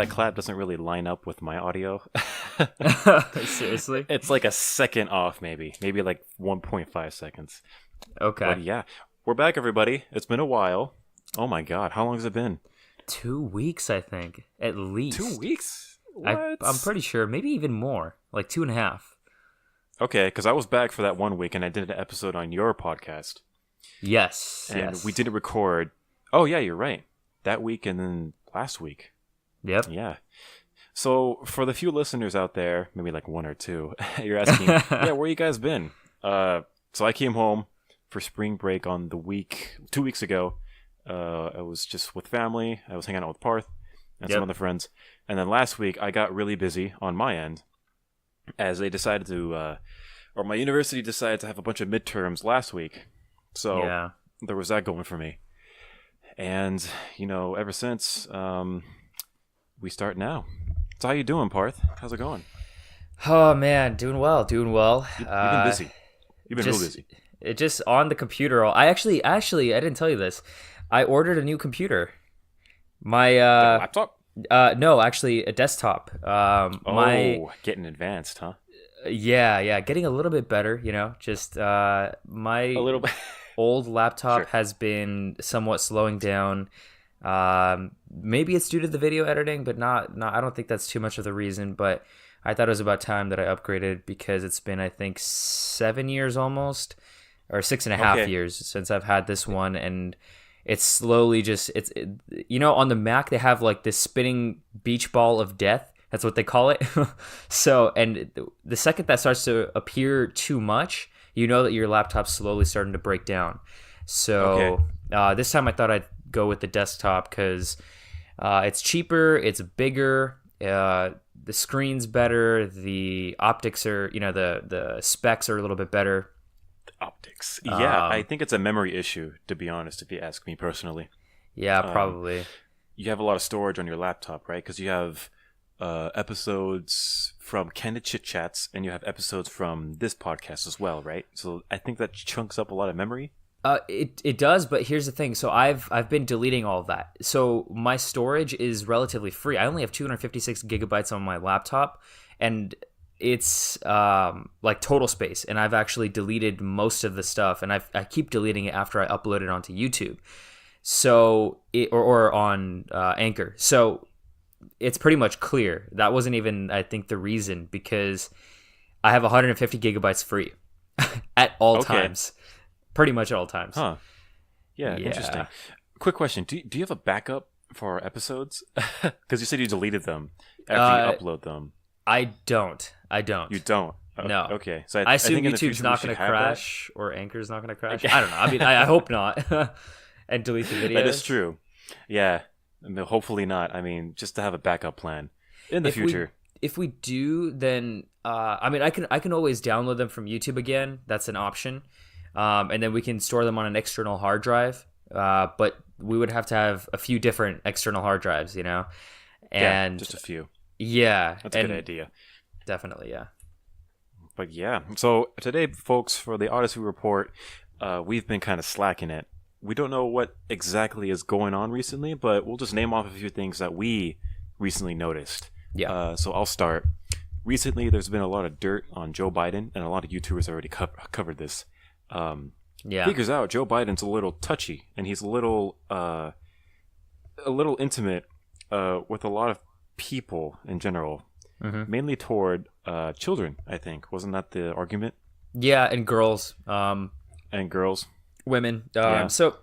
that clap doesn't really line up with my audio. Seriously? It's like a second off, maybe like 1.5 seconds. Okay. But yeah, we're back, everybody. It's been a while. Oh my God, how long has it been? 2 weeks, I think, at least. 2 weeks? What? I'm pretty sure, maybe even more, like 2.5. Okay, because I was back for that 1 week and I did an episode on your podcast. Yes. And we didn't record. Oh yeah, you're right. That week and then last week. Yep. Yeah. So for the few listeners out there, maybe like one or two, you're asking, yeah, where you guys been? So I came home for spring break on the week 2 weeks ago. I was just with family. I was hanging out with Parth and some other friends. And then last week I got really busy on my end as they decided to, or my university decided to have a bunch of midterms last week. So there was that going for me. And, ever since, we start now. So how you doing, Parth? How's it going? Oh, man, doing well. You've been busy. You've been real busy. It just on the computer. I actually, I didn't tell you this. I ordered a new computer. My like a laptop? No, actually a desktop. Getting advanced, huh? Yeah, getting a little bit better. Just my a little bit. old laptop has been somewhat slowing down. Maybe it's due to the video editing, but not. I don't think that's too much of the reason. But I thought it was about time that I upgraded because it's been, I think, 7 years almost, or 6.5 years since I've had this one, and it's slowly on the Mac they have like this spinning beach ball of death. That's what they call it. So, and the second that starts to appear too much, you know that your laptop's slowly starting to break down. So this time I thought I'd go with the desktop because it's cheaper, it's bigger, the screen's better, the optics are, the specs are a little bit better. Optics. Yeah, I think it's a memory issue, to be honest, if you ask me personally. Yeah, probably. You have a lot of storage on your laptop, right? Because you have episodes from Candid Chit Chats, and you have episodes from this podcast as well, right? So I think that chunks up a lot of memory. It does, but here's the thing. So I've been deleting all of that. So my storage is relatively free. I only have 256 gigabytes on my laptop, and it's like total space. And I've actually deleted most of the stuff, and I keep deleting it after I upload it onto YouTube. So or on Anchor. So it's pretty much clear. That wasn't even, I think, the reason, because I have 150 gigabytes free at all times. Pretty much at all times. Huh. Yeah, interesting. Quick question. Do you have a backup for our episodes? Because you said you deleted them after you upload them. I don't. You don't? No. Okay. So I assume YouTube's not going to crash or Anchor's not going to crash. I don't know. I mean, I hope not. And delete the videos. That is true. Yeah. I mean, hopefully not. I mean, just to have a backup plan in the future. If we do, then I mean, I can always download them from YouTube again. That's an option. And then we can store them on an external hard drive. But we would have to have a few different external hard drives, And just a few. Yeah. That's a good idea. Definitely, yeah. But yeah. So today, folks, for the Odyssey Report, we've been kind of slacking it. We don't know what exactly is going on recently, but we'll just name off a few things that we recently noticed. Yeah. So I'll start. Recently, there's been a lot of dirt on Joe Biden, and a lot of YouTubers already covered this. Figures out Joe Biden's a little touchy, and he's a little intimate with a lot of people in general, mainly toward children. I think wasn't that the argument? Yeah, and girls. And girls, women. So,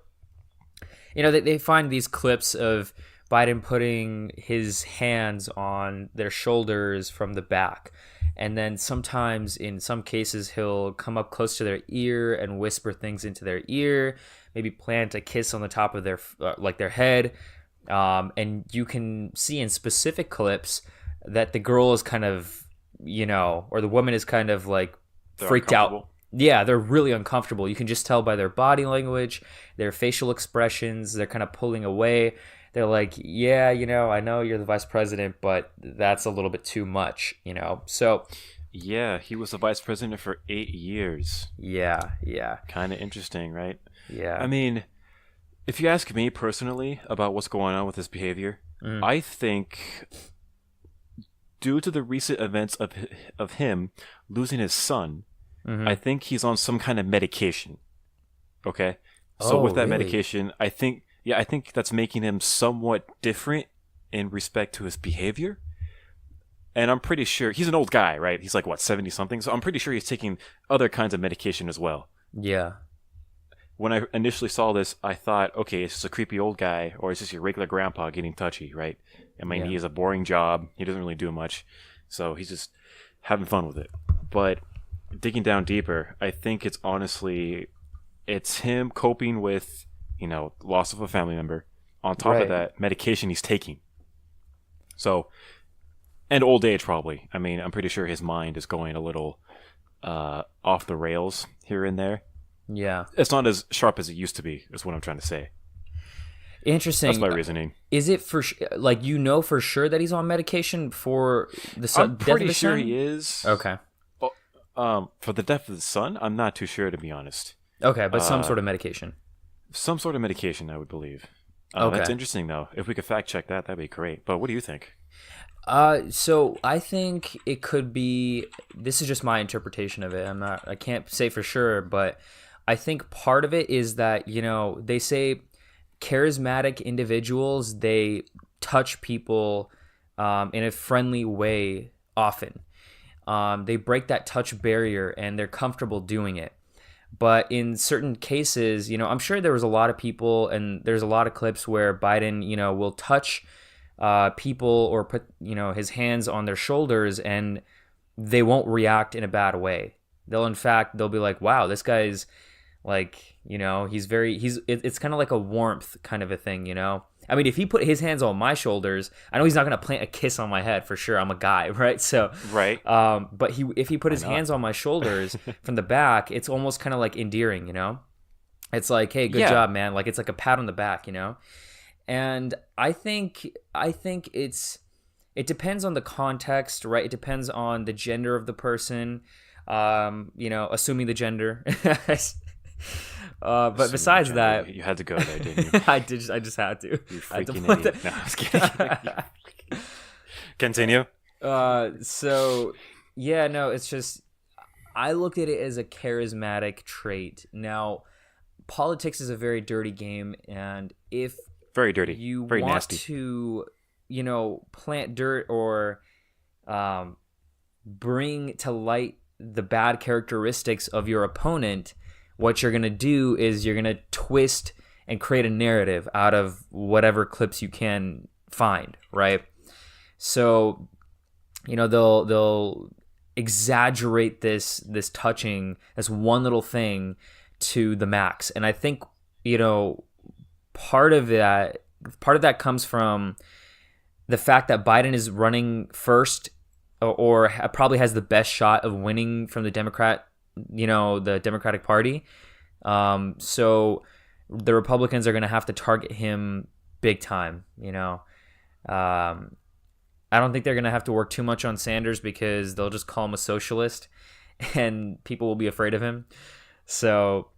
they find these clips of Biden putting his hands on their shoulders from the back. And then sometimes, in some cases, he'll come up close to their ear and whisper things into their ear, maybe plant a kiss on the top of their their head. And you can see in specific clips that the girl is kind of, or the woman is kind of like freaked out. Yeah, they're really uncomfortable. You can just tell by their body language, their facial expressions. They're kind of pulling away. They're like, yeah, I know you're the vice president, but that's a little bit too much, So, yeah, he was the vice president for 8 years. Yeah. Kind of interesting, right? Yeah. I mean, If you ask me personally about what's going on with his behavior, I think due to the recent events of him losing his son, I think he's on some kind of medication. Okay? So with that really? medication, I think that's making him somewhat different in respect to his behavior. And I'm pretty sure he's an old guy, right? He's like, what, 70 something? So I'm pretty sure he's taking other kinds of medication as well. Yeah. When I initially saw this, I thought, okay, it's just a creepy old guy, or it's just your regular grandpa getting touchy, right? I mean, he has a boring job. He doesn't really do much. So he's just having fun with it. But digging down deeper, I think it's him coping with, loss of a family member. On top of that, medication he's taking. So, and old age probably. I mean, I'm pretty sure his mind is going a little off the rails here and there. Yeah. It's not as sharp as it used to be, is what I'm trying to say. Interesting. That's my reasoning. Is it for for sure that he's on medication for the I'm death of pretty the sure son? he is. Okay. For the death of the son, I'm not too sure, to be honest. Okay, but some sort of medication. Some sort of medication, I would believe. Okay. That's interesting, though. If we could fact check that, that'd be great. But what do you think? So I think it could be. This is just my interpretation of it. I can't say for sure, but I think part of it is that they say charismatic individuals, they touch people in a friendly way often. They break that touch barrier and they're comfortable doing it. But in certain cases, I'm sure there was a lot of people, and there's a lot of clips where Biden, will touch people or put, his hands on their shoulders, and they won't react in a bad way. They'll be like, wow, this guy's like, it's kind of like a warmth kind of a thing, I mean, if he put his hands on my shoulders, I know he's not going to plant a kiss on my head for sure. I'm a guy, right? So, right. But if he put his hands on my shoulders from the back, it's almost kind of like endearing, It's like, hey, good job, man. Like, it's like a pat on the back, And I think it depends on the context, right? It depends on the gender of the person, assuming the gender. But besides that, you had to go there, didn't you? I just had to. You freaking idiot! No, I was kidding. Continue. So yeah, no, it's just I looked at it as a charismatic trait. Now, politics is a very dirty game, and if very dirty, you very want nasty to, plant dirt or bring to light the bad characteristics of your opponent, what you're going to do is you're going to twist and create a narrative out of whatever clips you can find, right? So, they'll exaggerate this touching, this one little thing to the max. And I think, part of that comes from the fact that Biden is running first or probably has the best shot of winning from the Democratic Party. So the Republicans are going to have to target him big time, I don't think they're going to have to work too much on Sanders because they'll just call him a socialist and people will be afraid of him. So,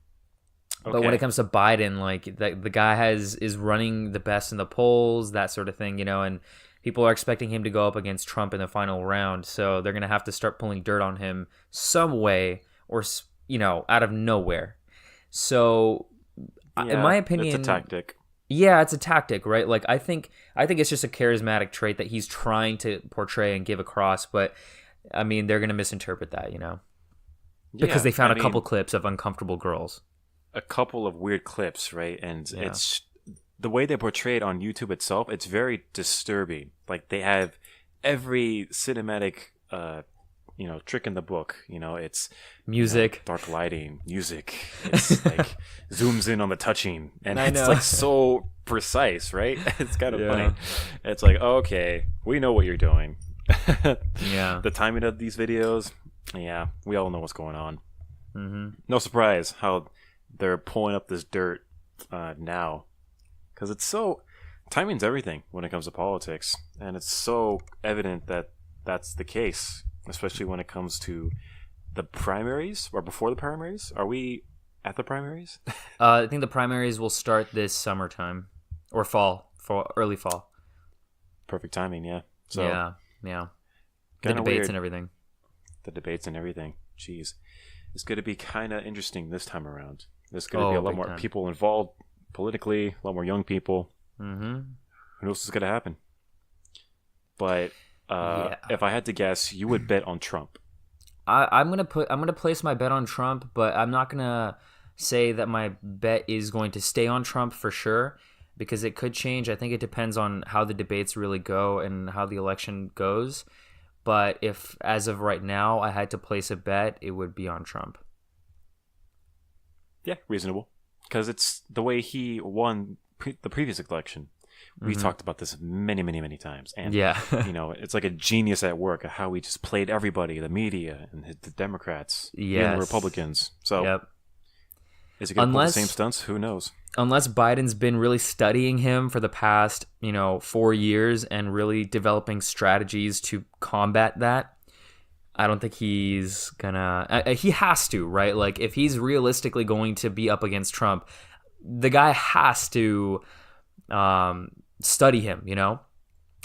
But when it comes to Biden, like the guy is running the best in the polls, that sort of thing, and people are expecting him to go up against Trump in the final round. So they're going to have to start pulling dirt on him some way or, out of nowhere. So in my opinion, it's a tactic. Yeah, it's a tactic, right? Like I think it's just a charismatic trait that he's trying to portray and give across, but I mean, they're going to misinterpret that, because they found a couple clips of uncomfortable girls. A couple of weird clips, right? And it's the way they portray it on YouTube itself, it's very disturbing. Like they have every cinematic trick in the book. It's music, dark lighting, music. It's like zooms in on the touching, and it's know. like so precise, right? It's kind of funny. It's like, okay, we know what you're doing. Yeah. The timing of these videos, we all know what's going on. Mm-hmm. No surprise how they're pulling up this dirt now, because it's so timing's everything when it comes to politics, and it's so evident that that's the case. Especially when it comes to the primaries or before the primaries. Are we at the primaries? I think the primaries will start this summertime or early fall. Perfect timing, yeah. So yeah. The debates weird. and everything. The debates and everything. Jeez. It's going to be kind of interesting this time around. There's going to be a lot more people involved politically, a lot more young people. Mm-hmm. Who knows what's going to happen? But if I had to guess, you would bet on Trump. I'm gonna place my bet on Trump, but I'm not gonna say that my bet is going to stay on Trump for sure, because it could change. I think it depends on how the debates really go and how the election goes. But if, as of right now, I had to place a bet, it would be on Trump. Yeah, reasonable. Because it's the way he won the previous election. We talked about this many, many, many times. And, it's like a genius at work of how he just played everybody, the media and the Democrats, and the Republicans. So is he going to pull the same stunts? Who knows? Unless Biden's been really studying him for the past, 4 years and really developing strategies to combat that, I don't think he's gonna. He has to, right? Like, if he's realistically going to be up against Trump, the guy has to study him, And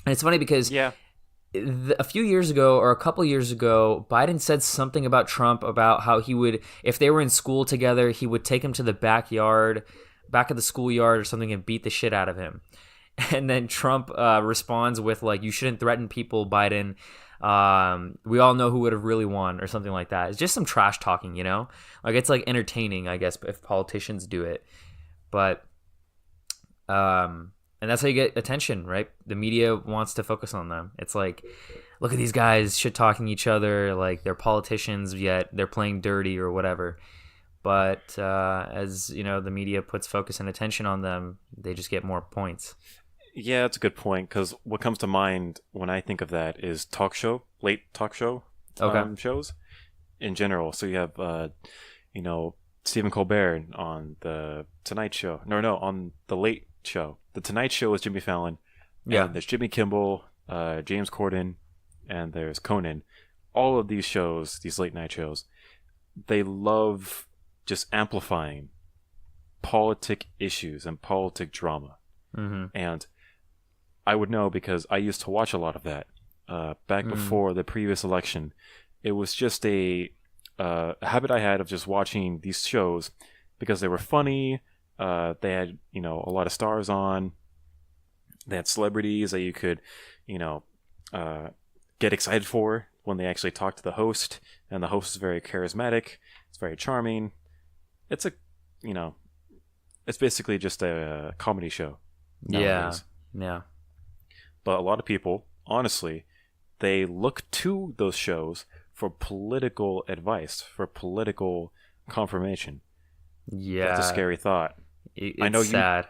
it's funny because a few years ago or a couple years ago, Biden said something about Trump about how he would, if they were in school together, he would take him to the back of the schoolyard or something and beat the shit out of him. And then Trump responds with like, "You shouldn't threaten people, Biden. We all know who would have really won," or something like that. It's just some trash talking, Like, it's like entertaining, I guess, if politicians do it. But and that's how you get attention, right? The media wants to focus on them. It's like, look at these guys shit talking each other, like they're politicians, yet they're playing dirty or whatever. But as the media puts focus and attention on them, they just get more points. Yeah, that's a good point, because what comes to mind when I think of that is late talk show shows in general. So you have, Stephen Colbert on the Tonight Show. No, on the Late Show. The Tonight Show is Jimmy Fallon. Yeah. And there's Jimmy Kimmel, James Corden, and there's Conan. All of these shows, these late night shows, they love just amplifying politic issues and politic drama. Mm-hmm. And I would know because I used to watch a lot of that back before the previous election. It was just a habit I had of just watching these shows because they were funny. They had, a lot of stars on. They had celebrities that you could, get excited for when they actually talk to the host. And the host is very charismatic. It's very charming. It's it's basically just a comedy show nowadays. Yeah. But a lot of people, honestly, they look to those shows for political advice, for political confirmation. Yeah. That's a scary thought. I know sad.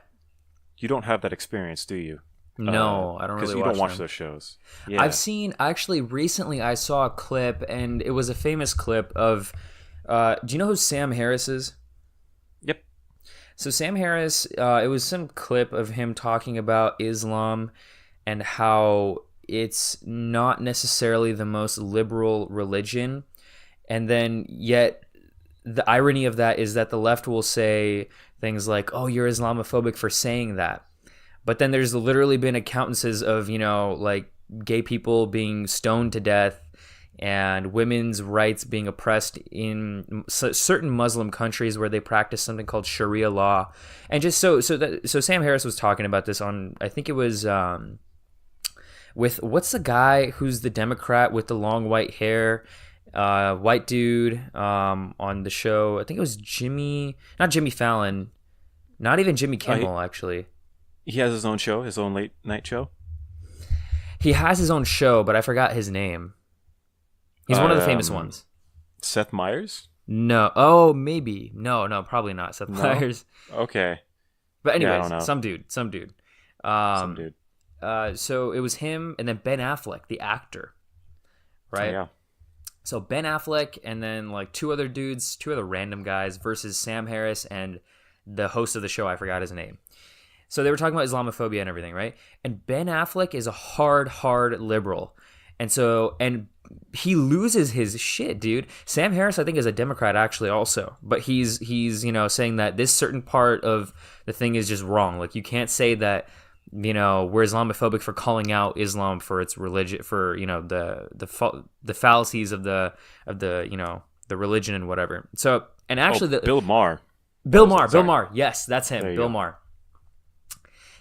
You don't have that experience, do you? No, I don't really watch them. Because you don't watch those shows. Yeah. I've seen, actually, recently I saw a clip, and it was a famous clip of, do you know who Sam Harris is? Yep. So Sam Harris, it was some clip of him talking about Islam and how it's not necessarily the most liberal religion. And then yet the irony of that is that the left will say things like, "Oh, you're Islamophobic for saying that." But then there's literally been accountances of, like gay people being stoned to death and women's rights being oppressed in certain Muslim countries where they practice something called Sharia law. And just so Sam Harris was talking about this on, I think it was with, what's the guy who's the Democrat with the long white hair, white dude on the show? I think it was not Jimmy Fallon, not even Jimmy Kimmel, actually. He has his own show, his own late night show? He has his own show, but I forgot his name. He's one of the famous ones. Seth Meyers? No. Oh, maybe. No, probably not Seth Meyers. Okay. But anyways, I don't know. some dude. Some dude. So it was him and then Ben Affleck, the actor. Right? Yeah. So Ben Affleck and then like two other random guys versus Sam Harris and the host of the show, I forgot his name. So they were talking about Islamophobia and everything, right? And Ben Affleck is a hard liberal. And he loses his shit, dude. Sam Harris, I think, is a Democrat actually also, but he's saying that this certain part of the thing is just wrong. Like, you can't say that, we're Islamophobic for calling out Islam for its religion, for the fallacies of the the religion and whatever. So, and actually, Bill Maher. Bill Maher, yes, that's him, Bill Maher.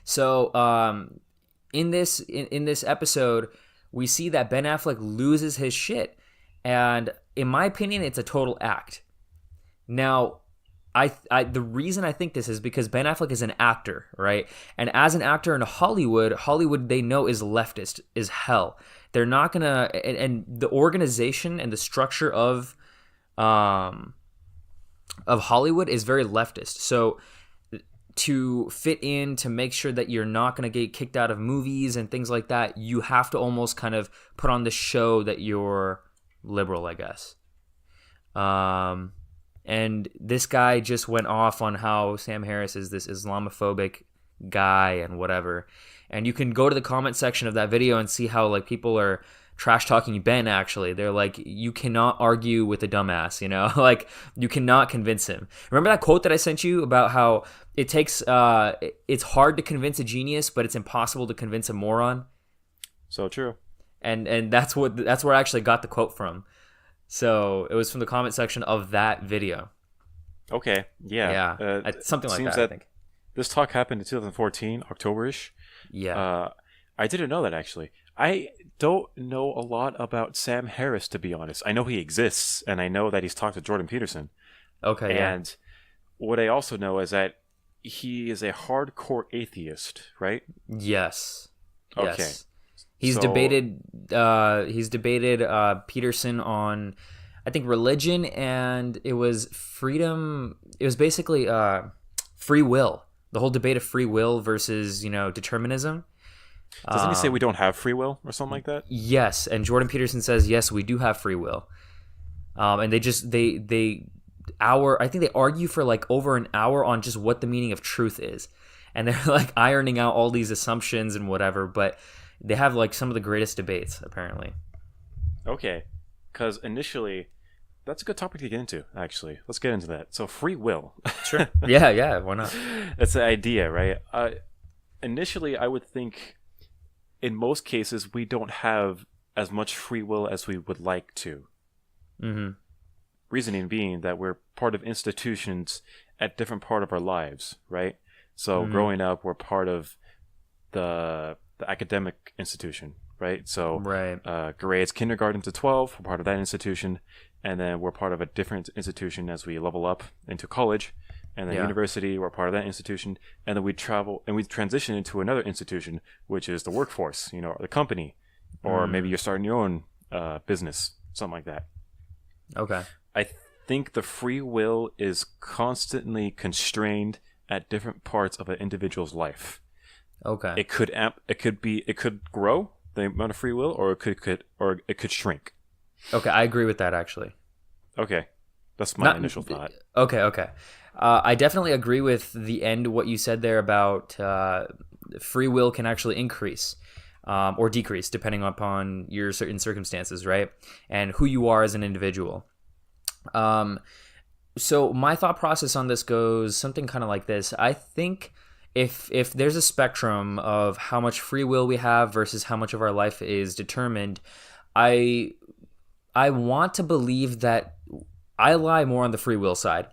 So, in this episode, we see that Ben Affleck loses his shit, and in my opinion, it's a total act. Now, the reason I think this is because Ben Affleck is an actor, right? And as an actor in Hollywood they know is leftist, is hell. They're not gonna, and the organization and the structure of Hollywood is very leftist. So to fit in, to make sure that you're not going to get kicked out of movies and things like that, you have to almost kind of put on the show that you're liberal, I guess. And this guy just went off on how Sam Harris is this Islamophobic guy and whatever. And you can go to the comment section of that video and see how like people are trash talking Ben. Actually, they're like, you cannot argue with a dumbass, like you cannot convince him. Remember that quote that I sent you about how it takes it's hard to convince a genius, but it's impossible to convince a moron? So true. And that's where I actually got the quote from. So it was from the comment section of that video. Okay, yeah. Something like that, I think. This talk happened in 2014, October-ish. Yeah. I didn't know that, actually. I don't know a lot about Sam Harris, to be honest. I know he exists, and I know that he's talked to Jordan Peterson. Okay, and what I also know is that he is a hardcore atheist, right? Yes. Okay. Yes. He's debated Peterson on, I think, religion, and it was freedom. It was basically free will. The whole debate of free will versus, determinism. Doesn't he say we don't have free will or something like that? Yes, and Jordan Peterson says, yes, we do have free will. And I think they argue for like over an hour on just what the meaning of truth is. And they're like ironing out all these assumptions and whatever, but they have like some of the greatest debates, apparently. Okay, because initially, that's a good topic to get into, actually. Let's get into that. So, free will. Sure. Yeah, why not? That's the idea, right? Initially, I would think in most cases, we don't have as much free will as we would like to. Mm-hmm. Reasoning being that we're part of institutions at different part of our lives, right? So growing up, we're part of the academic institution, right? So grades kindergarten to 12, we're part of that institution, and then we're part of a different institution as we level up into college, and then university, we're part of that institution, and then we travel and we transition into another institution, which is the workforce, the company, or maybe you're starting your own business, something like that. Okay. I think the free will is constantly constrained at different parts of an individual's life. Okay. It could grow, the amount of free will, or it could shrink. Okay, I agree with that, actually. Okay. That's my initial thought. Okay. I definitely agree with the end, what you said there about free will can actually increase or decrease depending upon your certain circumstances, right? And who you are as an individual. So my thought process on this goes something kind of like this. I think if there's a spectrum of how much free will we have versus how much of our life is determined, I want to believe that I lie more on the free will side.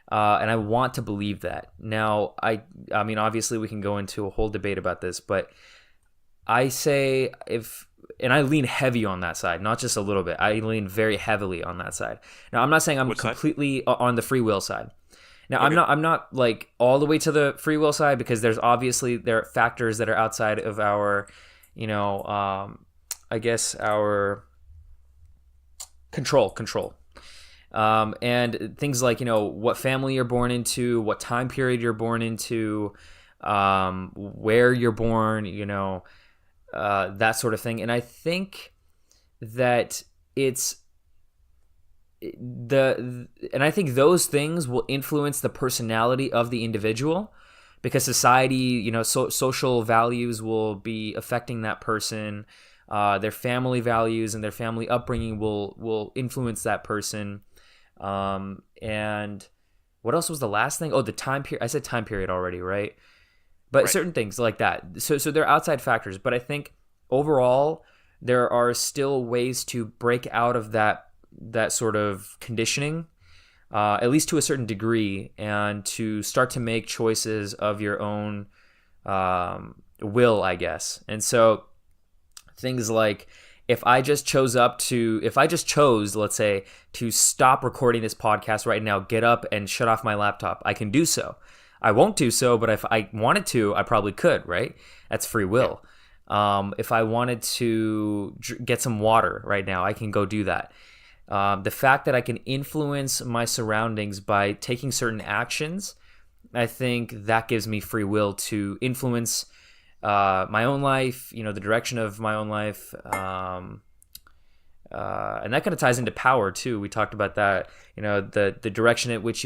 And I want to believe that. Now, I mean, obviously we can go into a whole debate about this, but I say and I lean heavy on that side, not just a little bit. I lean very heavily on that side. Now, I'm not saying I'm completely on the free will side. Now, okay. I'm not like all the way to the free will side, because there are factors that are outside of our, I guess our control. And things like, what family you're born into, what time period you're born into, where you're born, that sort of thing. And I think that I think those things will influence the personality of the individual, because society, social values will be affecting that person. Their family values and their family upbringing will influence that person. And what else was the last thing? Oh, the time period. I said time period already, right? But certain things like that. So they're outside factors. But I think overall, there are still ways to break out of that sort of conditioning, at least to a certain degree, and to start to make choices of your own will, I guess. And so things like if I just chose, let's say, to stop recording this podcast right now, get up and shut off my laptop, I can do so. I won't do so, but if I wanted to, I probably could, right? That's free will. If I wanted to get some water right now, I can go do that. The fact that I can influence my surroundings by taking certain actions, I think that gives me free will to influence my own life, the direction of my own life. And that kind of ties into power too. We talked about that, the direction at which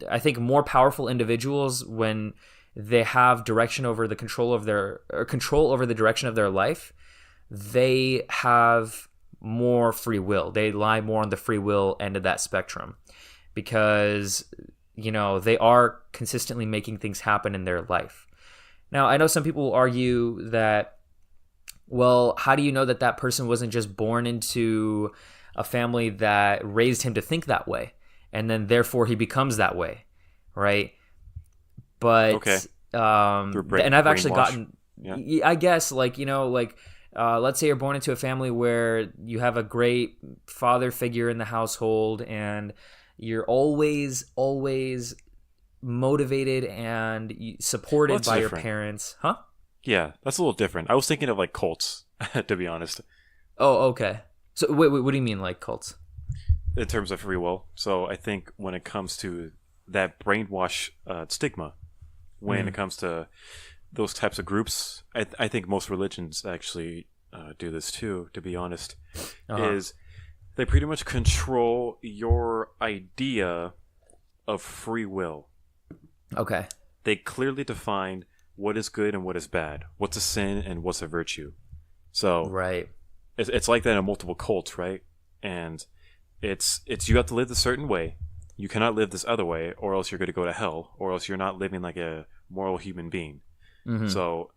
I think more powerful individuals, when they have direction over the control over the direction of their life, they have more free will. They lie more on the free will end of that spectrum because, they are consistently making things happen in their life. Now, I know some people will argue that, well, how do you know that person wasn't just born into a family that raised him to think that way, and then therefore he becomes that way, right? But okay. And I've actually gotten, I guess, let's say you're born into a family where you have a great father figure in the household, and you're always motivated and supported by your parents, huh? Yeah, that's a little different. I was thinking of like cults, to be honest. Oh, okay. So wait, what do you mean like cults? In terms of free will. So I think when it comes to that brainwash stigma, when it comes to those types of groups, I think most religions actually do this too, to be honest, is they pretty much control your idea of free will. Okay. They clearly define what is good and what is bad, what's a sin and what's a virtue. So right, it's like that in multiple cults, right? And it's you have to live a certain way. You cannot live this other way, or else you're going to go to hell, or else you're not living like a moral human being. Mm-hmm. So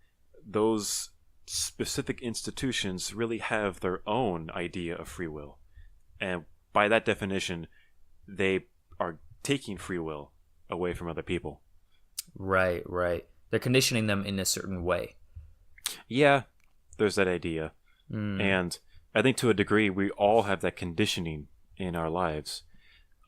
those specific institutions really have their own idea of free will, and by that definition, they are taking free will away from other people. Right. They're conditioning them in a certain way. Yeah, there's that idea. And I think to a degree, we all have that conditioning in our lives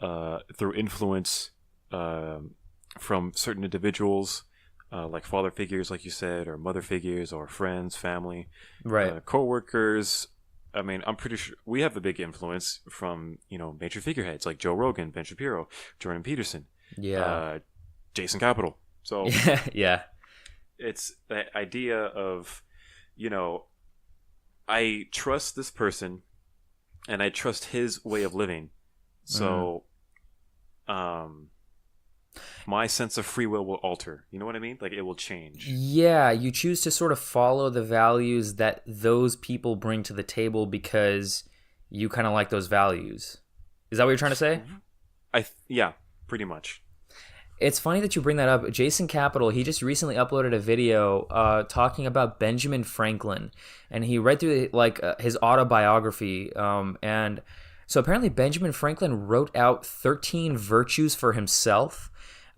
through influence from certain individuals, like father figures, like you said, or mother figures, or friends, family, right, co-workers. I mean, I'm pretty sure we have a big influence from, major figureheads like Joe Rogan, Ben Shapiro, Jordan Peterson, Jason Capital. So yeah. It's the idea of, I trust this person and I trust his way of living. So, my sense of free will alter. You know what I mean? Like it will change. Yeah. You choose to sort of follow the values that those people bring to the table because you kind of like those values. Is that what you're trying to say? Yeah, pretty much. It's funny that you bring that up. Jason Capital, he just recently uploaded a video talking about Benjamin Franklin, and he read through his autobiography. And so apparently Benjamin Franklin wrote out 13 virtues for himself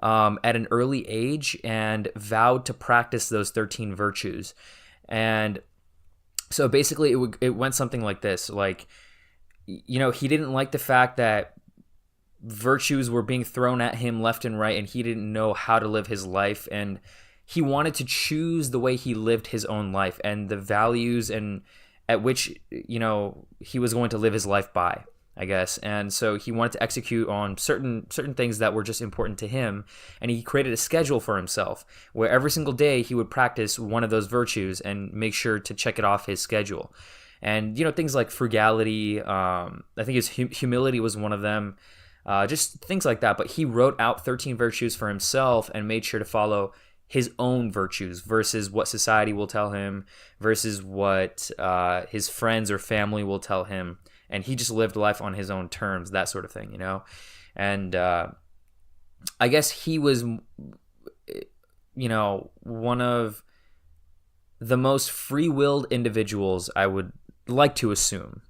at an early age and vowed to practice those 13 virtues. And so basically it went something like this. He didn't like the fact that virtues were being thrown at him left and right, and he didn't know how to live his life, and he wanted to choose the way he lived his own life and the values and at which he was going to live his life by, I guess. And so he wanted to execute on certain things that were just important to him, and he created a schedule for himself where every single day he would practice one of those virtues and make sure to check it off his schedule. And things like frugality, I think his humility was one of them. Just things like that. But he wrote out 13 virtues for himself and made sure to follow his own virtues versus what society will tell him versus what his friends or family will tell him, and he just lived life on his own terms, that sort of thing, you know. And I guess he was, you know, one of the most free-willed individuals, I would like to assume.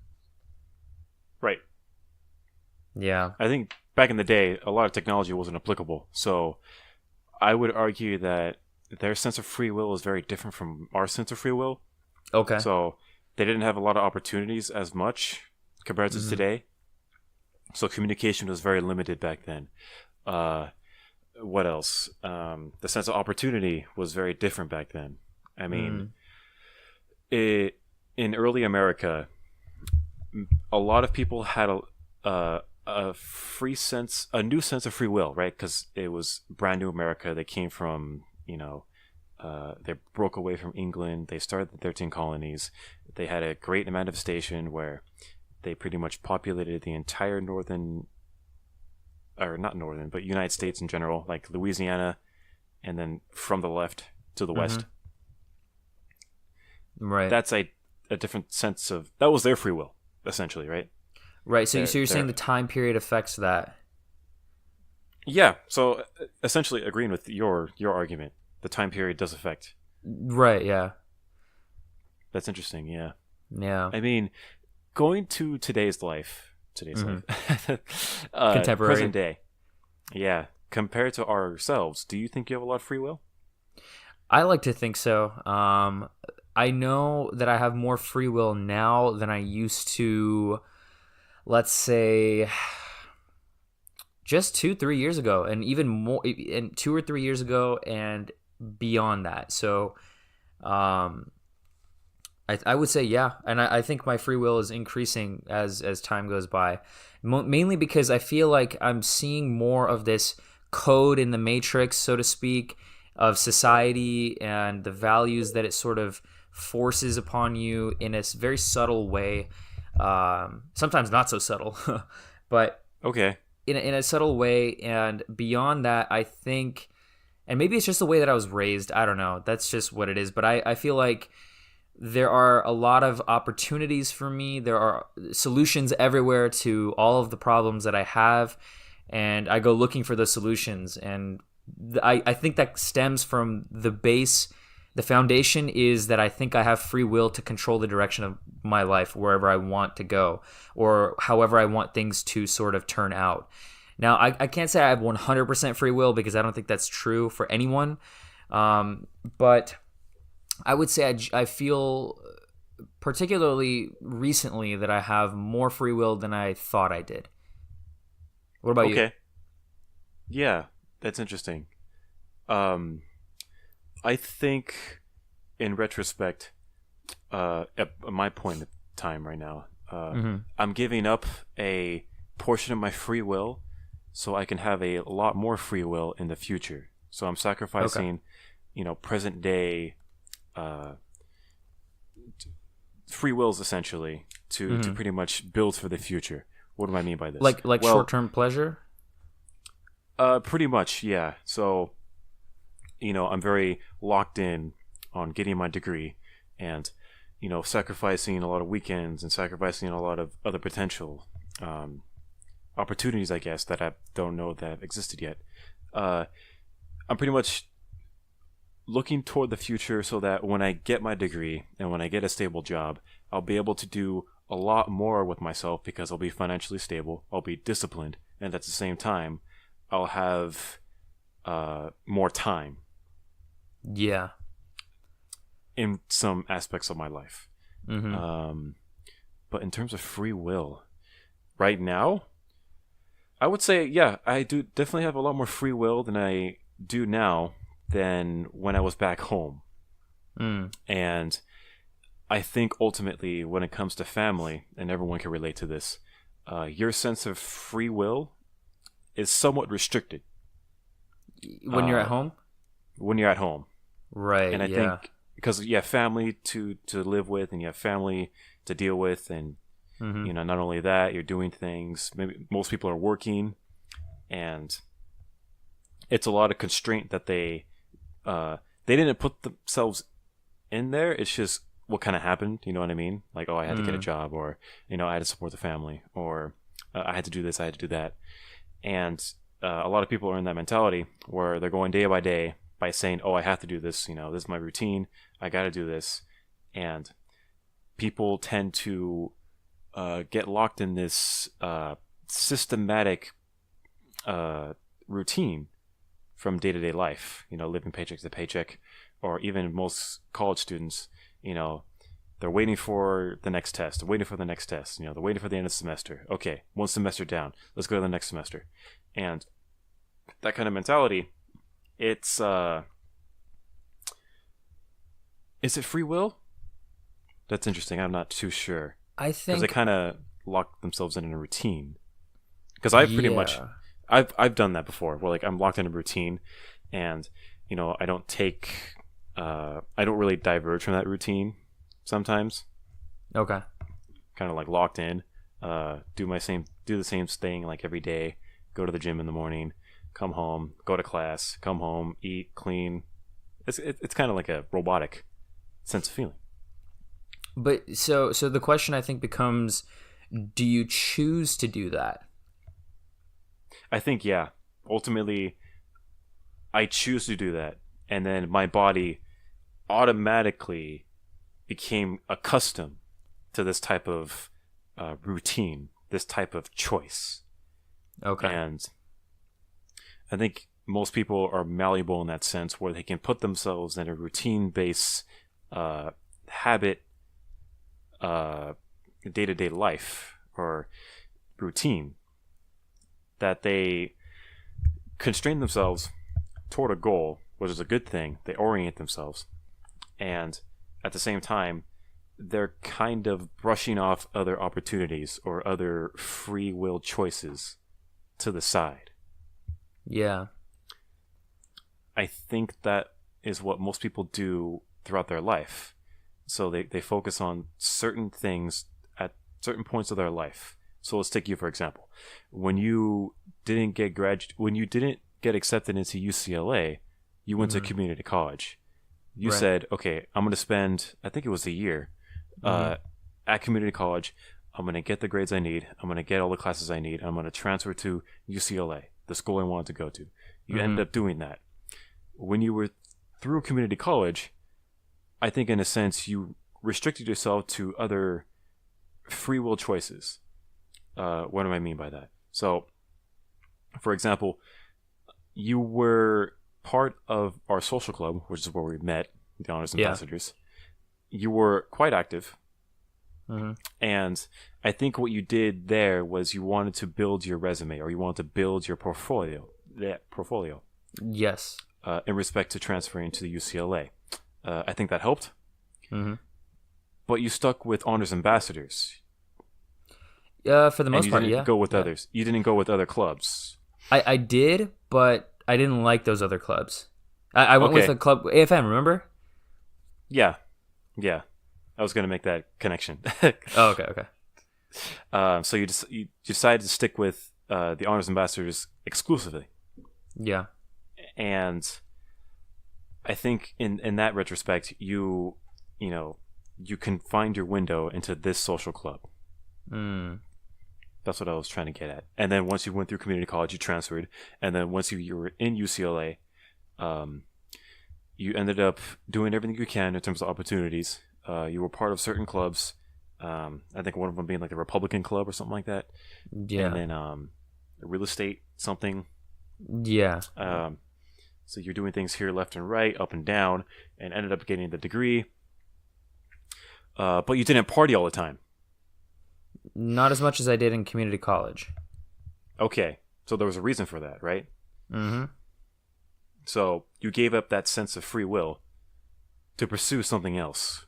Right. Yeah. I think back in the day, a lot of technology wasn't applicable. So I would argue that their sense of free will is very different from our sense of free will. Okay. So they didn't have a lot of opportunities as much compared to today. So communication was very limited back then. What else? The sense of opportunity was very different back then. I mean, in early America, a lot of people had a new sense of free will, right? Because it was brand new America. They came from, you know, they broke away from England. They started the 13 colonies. They had a great emancipation where they pretty much populated the entire United States in general, like Louisiana, and then from the left to the west. Right. That's a different sense of, that was their free will, essentially, right? Right. So you're saying the time period affects that? Yeah. So essentially agreeing with your argument, the time period does affect. Right. Yeah. That's interesting. Yeah. Yeah. I mean, going to today's life, contemporary, present day. Yeah. Compared to ourselves, do you think you have a lot of free will? I like to think so. I know that I have more free will now than I used to, let's say, just 2-3 years ago, and even more, and 2 or 3 years ago, and beyond that. So, I would say yeah, and I think my free will is increasing as time goes by, mainly because I feel like I'm seeing more of this code in the matrix, so to speak, of society and the values that it sort of forces upon you in a very subtle way, sometimes not so subtle, but okay, in a subtle way. And beyond that, I think, and maybe it's just the way that I was raised, I don't know, that's just what it is, but I feel like there are a lot of opportunities for me. There are solutions everywhere to all of the problems that I have, and I go looking for those solutions. And I think that stems from the base. The foundation is that I think I have free will to control the direction of my life wherever I want to go, or however I want things to sort of turn out. Now, I can't say I have 100% free will, because I don't think that's true for anyone. But I would say I feel, particularly recently, that I have more free will than I thought I did. What about you? Okay. Yeah, that's interesting. I think, in retrospect, at my point of time right now, I'm giving up a portion of my free will so I can have a lot more free will in the future. So I'm sacrificing, present day free wills, essentially, to pretty much build for the future. What do I mean by this? Like short-term pleasure? Pretty much, yeah. So, I'm very locked in on getting my degree, and sacrificing a lot of weekends and sacrificing a lot of other potential opportunities, I guess, that I don't know that have existed yet. I'm pretty much looking toward the future so that when I get my degree and when I get a stable job, I'll be able to do a lot more with myself, because I'll be financially stable, I'll be disciplined, and at the same time, I'll have more time. Yeah. In some aspects of my life. But in terms of free will, right now, I would say, yeah, I do definitely have a lot more free will than I do now than when I was back home. And I think ultimately, when it comes to family, and everyone can relate to this, your sense of free will is somewhat restricted. When you're at home? When you're at home. Right, and I think because you have family to live with, and you have family to deal with, and not only that, you're doing things. Maybe most people are working, and it's a lot of constraint that they they didn't put themselves in there. It's just what kind of happened. You know what I mean? Like, oh, I had to get a job, or I had to support the family, or I had to do this, I had to do that. And a lot of people are in that mentality where they're going day by day by saying, oh, I have to do this. This is my routine. I got to do this. And people tend to get locked in this systematic routine from day-to-day life, living paycheck to paycheck. Or even most college students, they're waiting for the next test. They're waiting for the next test. They're waiting for the end of the semester. Okay, one semester down. Let's go to the next semester. And that kind of mentality, it's is it free will? That's interesting. I'm not too sure. I think because they kind of lock themselves in a routine. Because I've pretty much, I've done that before. Where like I'm locked in a routine, and I don't take, I don't really diverge from that routine. Sometimes. Okay. Kind of like locked in. Do the same thing like every day. Go to the gym in the morning. Come home. Go to class. Come home. Eat. Clean. It's kind of like a robotic sense of feeling. But so the question I think becomes, do you choose to do that? I think yeah. Ultimately, I choose to do that, and then my body automatically became accustomed to this type of routine, this type of choice. Okay. And I think most people are malleable in that sense, where they can put themselves in a routine-based habit, day-to-day life or routine, that they constrain themselves toward a goal, which is a good thing. They orient themselves, and at the same time, they're kind of brushing off other opportunities or other free will choices to the side. Yeah. I think that is what most people do throughout their life. So they focus on certain things at certain points of their life. So let's take you for example. When you didn't get accepted into UCLA, you went to community college. You said, okay, I'm going to spend, I think it was a year, at community college. I'm going to get the grades I need. I'm going to get all the classes I need. I'm going to transfer to UCLA, the school I wanted to go to. You ended up doing that. When you were through community college, I think in a sense you restricted yourself to other free will choices. What do I mean by that? So, for example, you were part of our social club, which is where we met, the Honors Ambassadors. You were quite active. And I think what you did there was you wanted to build your resume, or you wanted to build your portfolio. Yes. In respect to transferring to the UCLA. I think that helped. But you stuck with Honors Ambassadors. For the most part, you didn't go with others. You didn't go with other clubs. I did, but I didn't like those other clubs. I went with a club, AFM, remember? Yeah. I was going to make that connection. Oh, okay. So you decided to stick with the Honors Ambassadors exclusively. Yeah. And I think in that retrospect, you can find your window into this social club. That's what I was trying to get at. And then once you went through community college, you transferred. And then once you were in UCLA, you ended up doing everything you can in terms of opportunities. You were part of certain clubs. I think one of them being like the Republican Club or something like that. Yeah. And then real estate something. Yeah. So you're doing things here left and right, up and down, and ended up getting the degree. But you didn't party all the time. Not as much as I did in community college. Okay. So there was a reason for that, right? So you gave up that sense of free will to pursue something else.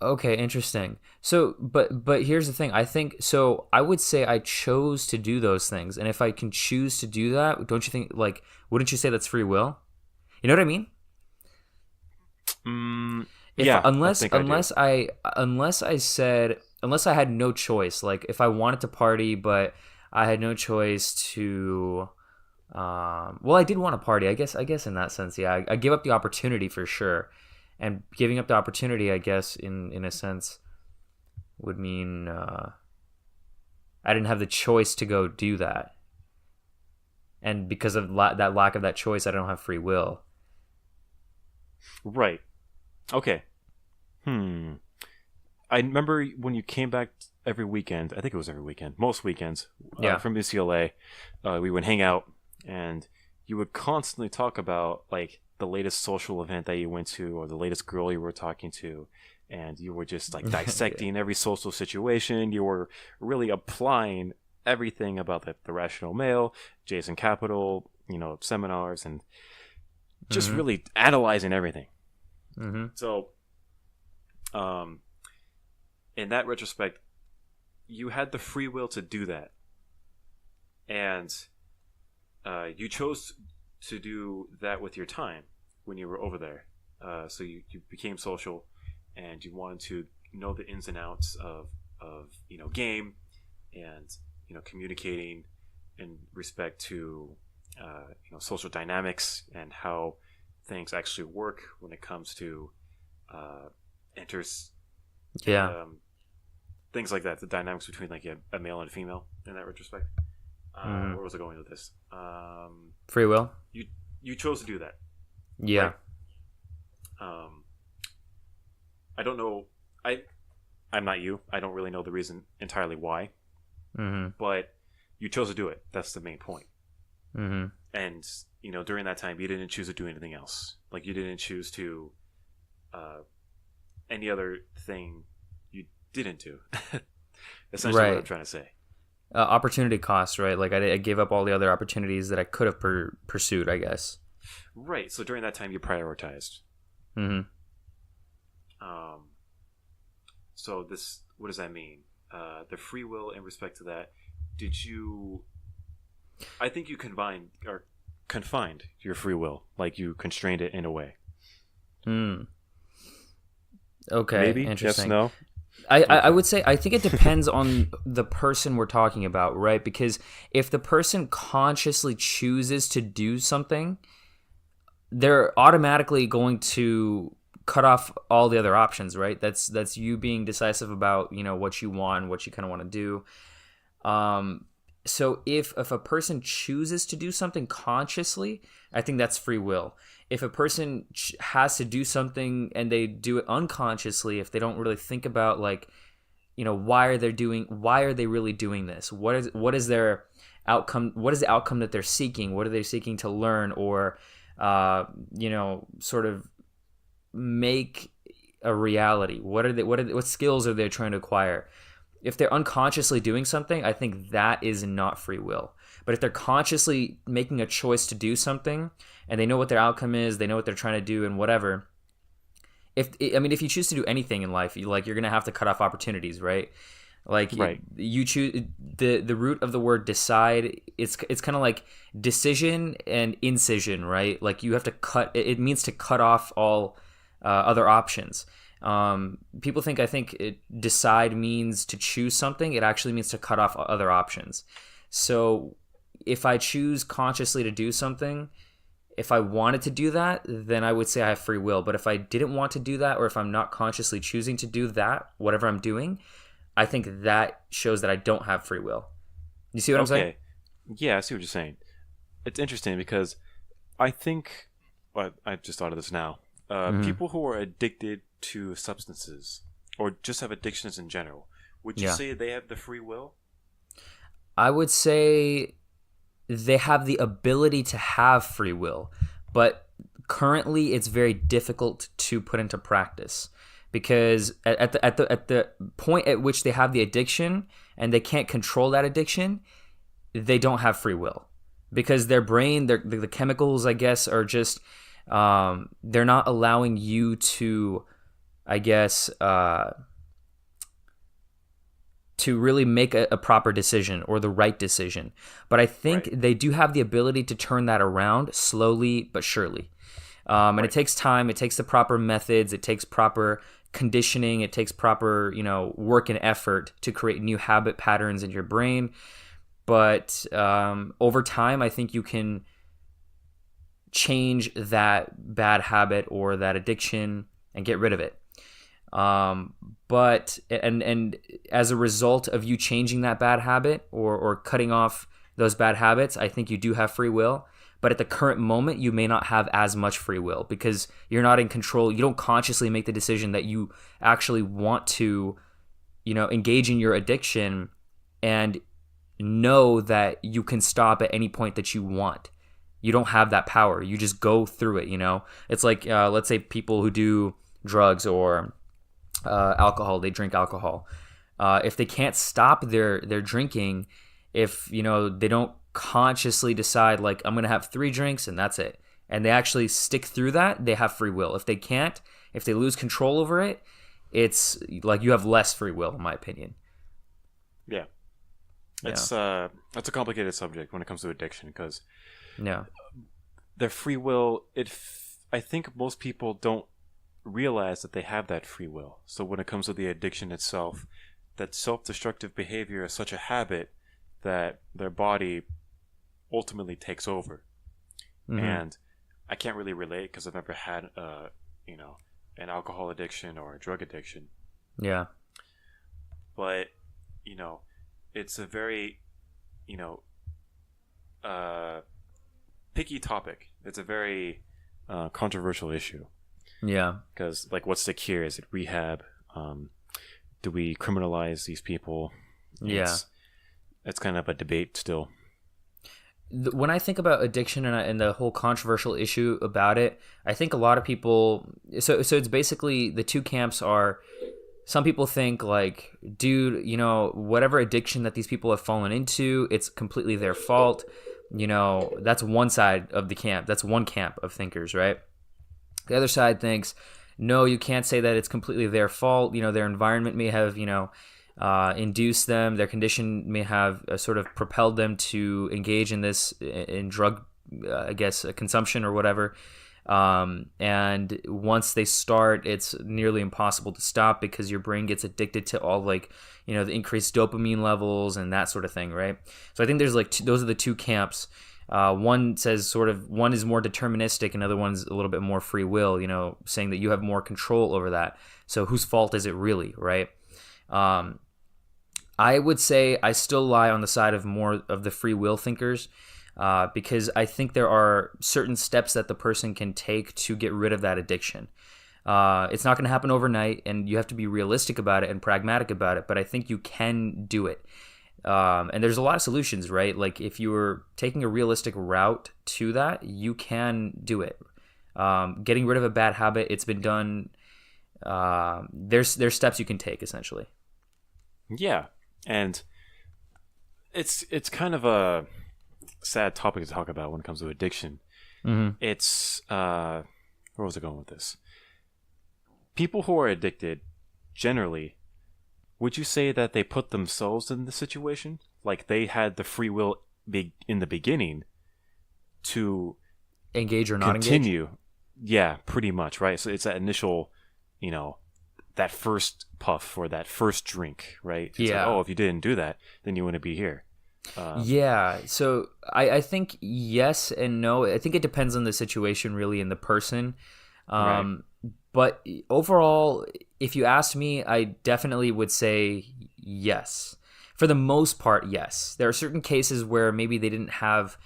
Okay, interesting. So, but here's the thing. I think so. I would say I chose to do those things, and if I can choose to do that, don't you think? Like, wouldn't you say that's free will? You know what I mean? Unless I had no choice. Like, if I wanted to party, but I had no choice to Well, I did want to party. I guess in that sense, yeah. I gave up the opportunity for sure. And giving up the opportunity, I guess, in a sense, would mean I didn't have the choice to go do that. And because of that lack of that choice, I don't have free will. Right. Okay. I remember when you came back every weekend. I think it was every weekend. Most weekends. From UCLA, we would hang out, and you would constantly talk about like the latest social event that you went to, or the latest girl you were talking to, and you were just like dissecting every social situation. You were really applying everything about the rational male, Jason Capital, seminars, and just really analyzing everything. So, in that retrospect, you had the free will to do that, and you chose to do that with your time when you were over there. So you became social, and you wanted to know the ins and outs of game, and communicating in respect to social dynamics and how things actually work when it comes to things like that, the dynamics between like a male and a female in that retrospect. Where was I going with this? Free will. You chose to do that. Yeah. Right? I don't know. I'm not you. I don't really know the reason entirely why. But you chose to do it. That's the main point. And during that time, you didn't choose to do anything else. Like you didn't choose to any other thing you didn't do. Essentially, what I'm trying to say. Opportunity cost, right? Like I gave up all the other opportunities that I could have pursued, I guess. Right. So during that time, you prioritized. So what does that mean? The free will in respect to that. I think you confined your free will, like you constrained it in a way. Okay. Maybe. Interesting. Yes, no. I would say I think it depends on the person we're talking about, right? Because if the person consciously chooses to do something, they're automatically going to cut off all the other options, right? That's you being decisive about what you want, what you kind of want to do. So if a person chooses to do something consciously, I think that's free will. If a person has to do something and they do it unconsciously, if they don't really think about why are they really doing this? What is their outcome? What is the outcome that they're seeking? What are they seeking to learn or sort of make a reality? What skills are they trying to acquire? If they're unconsciously doing something, I think that is not free will. But if they're consciously making a choice to do something and they know what their outcome is, they know what they're trying to do and whatever. If you choose to do anything in life, you're going to have to cut off opportunities, right? Like right. You choose the root of the word decide. It's kind of like decision and incision, right? Like you have to cut. It means to cut off all other options. People think decide means to choose something. It actually means to cut off other options. So if I choose consciously to do something, if I wanted to do that, then I would say I have free will. But if I didn't want to do that, or if I'm not consciously choosing to do that, whatever I'm doing, I think that shows that I don't have free will. You see what I'm saying? Yeah, I see what you're saying. It's interesting because I think, I just thought of this now. People who are addicted to substances or just have addictions in general, would you say they have the free will? I would say they have the ability to have free will, but currently it's very difficult to put into practice because at the point at which they have the addiction and they can't control that addiction, they don't have free will because their brain, the chemicals, I guess, are just they're not allowing you to, I guess, to really make a proper decision or the right decision. But I think they do have the ability to turn that around slowly but surely. And it takes time. It takes the proper methods. It takes proper conditioning. It takes proper, work and effort to create new habit patterns in your brain. But over time, I think you can change that bad habit or that addiction and get rid of it. But as a result of you changing that bad habit or cutting off those bad habits, I think you do have free will. But at the current moment, you may not have as much free will because you're not in control. You don't consciously make the decision that you actually want to, engage in your addiction and know that you can stop at any point that you want. You don't have that power. You just go through it, It's like, let's say people who do drugs or alcohol, they drink alcohol. If they can't stop their drinking, if, they don't consciously decide like I'm gonna have 3 drinks and that's it, and they actually stick through that, they have free will. If they can't, if they lose control over it, it's like you have less free will, in my opinion. Yeah, it's that's a complicated subject when it comes to addiction because their free will. I think most people don't realize that they have that free will. So when it comes to the addiction itself, that self-destructive behavior is such a habit that their body ultimately takes over. And I can't really relate because I've never had an alcohol addiction or a drug addiction. Yeah. But it's a very picky topic. It's a very controversial issue. Yeah. Because what's the cure? Is it rehab? Do we criminalize these people? It's kind of a debate still. When I think about addiction and the whole controversial issue about it, I think a lot of people. So it's basically the two camps are. Some people think like, dude, whatever addiction that these people have fallen into, it's completely their fault. That's one side of the camp. That's one camp of thinkers, right? The other side thinks, no, you can't say that it's completely their fault. Their environment may have, induced them. Their condition may have sort of propelled them to engage in drug, consumption or whatever. And once they start, it's nearly impossible to stop because your brain gets addicted to all the increased dopamine levels and that sort of thing, right? So I think there's those are the two camps. One says one is more deterministic, another one's a little bit more free will, saying that you have more control over that. So whose fault is it really, right? I would say I still lie on the side of more of the free will thinkers, because I think there are certain steps that the person can take to get rid of that addiction. It's not going to happen overnight, and you have to be realistic about it and pragmatic about it, but I think you can do it. And there's a lot of solutions, right? Like if you were taking a realistic route to that, you can do it. Getting rid of a bad habit, it's been done. There's steps you can take, essentially. Yeah, and it's kind of a sad topic to talk about when it comes to addiction. It's where was I going with this? People who are addicted, generally, would you say that they put themselves in the situation? Like they had the free will in the beginning to engage or not continue. Engage? Yeah, pretty much, right? So it's that initial, that first puff or that first drink, right? It's like, if you didn't do that, then you wouldn't be here. So I think yes and no. I think it depends on the situation, really, and the person. Right. But overall, if you asked me, I definitely would say yes. For the most part, yes. There are certain cases where maybe they didn't have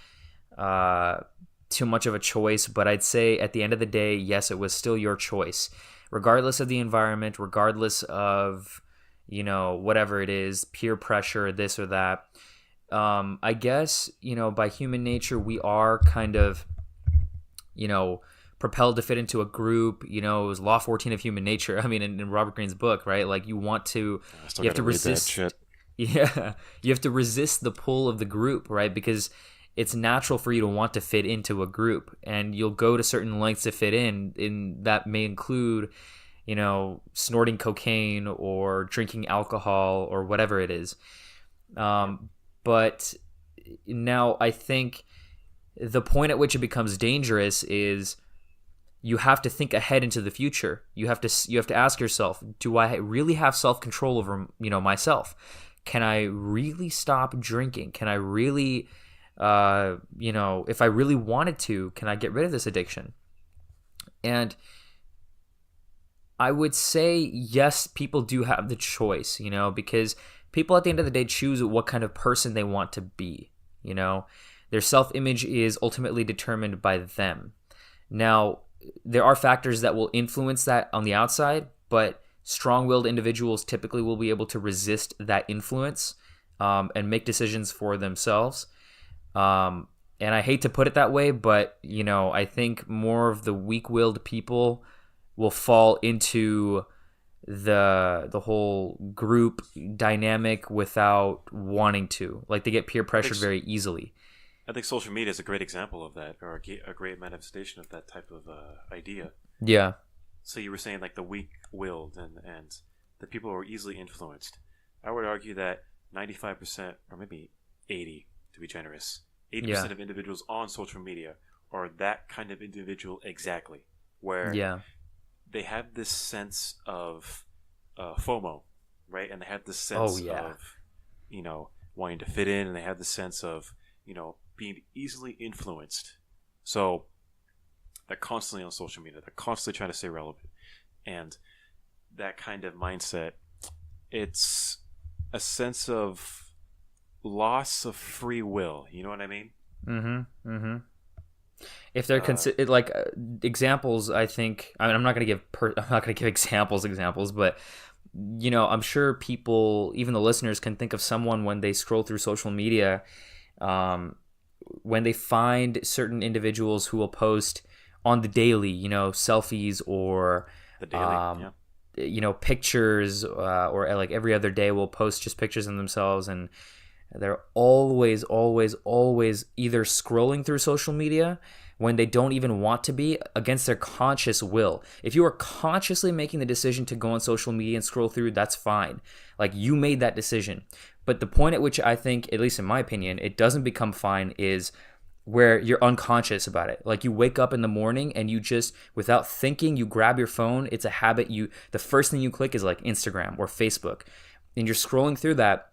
too much of a choice, but I'd say at the end of the day, yes, it was still your choice. Regardless of the environment, regardless of, whatever it is, peer pressure, this or that. I guess, by human nature, we are kind of, propelled to fit into a group. It was Law 14 of Human Nature. I mean, in Robert Greene's book, right? Like you have to resist. Yeah, you have to resist the pull of the group, right? Because it's natural for you to want to fit into a group, and you'll go to certain lengths to fit in. And that may include, snorting cocaine or drinking alcohol or whatever it is. But now I think the point at which it becomes dangerous is you have to think ahead into the future. You have to ask yourself, do I really have self-control over, myself? can I really stop drinking? Can I really, if I really wanted to, can I get rid of this addiction? And I would say, yes, people do have the choice, because people at the end of the day choose what kind of person they want to be, Their self-image is ultimately determined by them. Now, there are factors that will influence that on the outside, but strong-willed individuals typically will be able to resist that influence and make decisions for themselves. And I hate to put it that way, but, I think more of the weak-willed people will fall into the whole group dynamic without wanting to. Like, they get peer pressured very easily. I think social media is a great example of that, or a great manifestation of that type of idea. Yeah. So you were saying like the weak-willed and the people who are easily influenced. I would argue that 95%, or maybe 80 to be generous, 80% of individuals on social media are that kind of individual exactly, where they have this sense of FOMO, right? And they have this sense of, wanting to fit in, and they have this sense of, being easily influenced. So they're constantly on social media. They're constantly trying to stay relevant. And that kind of mindset, it's a sense of loss of free will. You know what I mean? Mm-hmm. Mm-hmm. If they're examples, I think. I mean, I'm not going to give examples, but I'm sure people, even the listeners, can think of someone when they scroll through social media, when they find certain individuals who will post on the daily, selfies or the daily, pictures, or like every other day will post just pictures of themselves, and they're always either scrolling through social media when they don't even want to be, against their conscious will. If you are consciously making the decision to go on social media and scroll through, that's fine. Like, you made that decision. But the point at which I think, at least in my opinion, it doesn't become fine is where you're unconscious about it. Like, you wake up in the morning and you just, without thinking, you grab your phone. It's a habit. The first thing you click is like Instagram or Facebook. And you're scrolling through that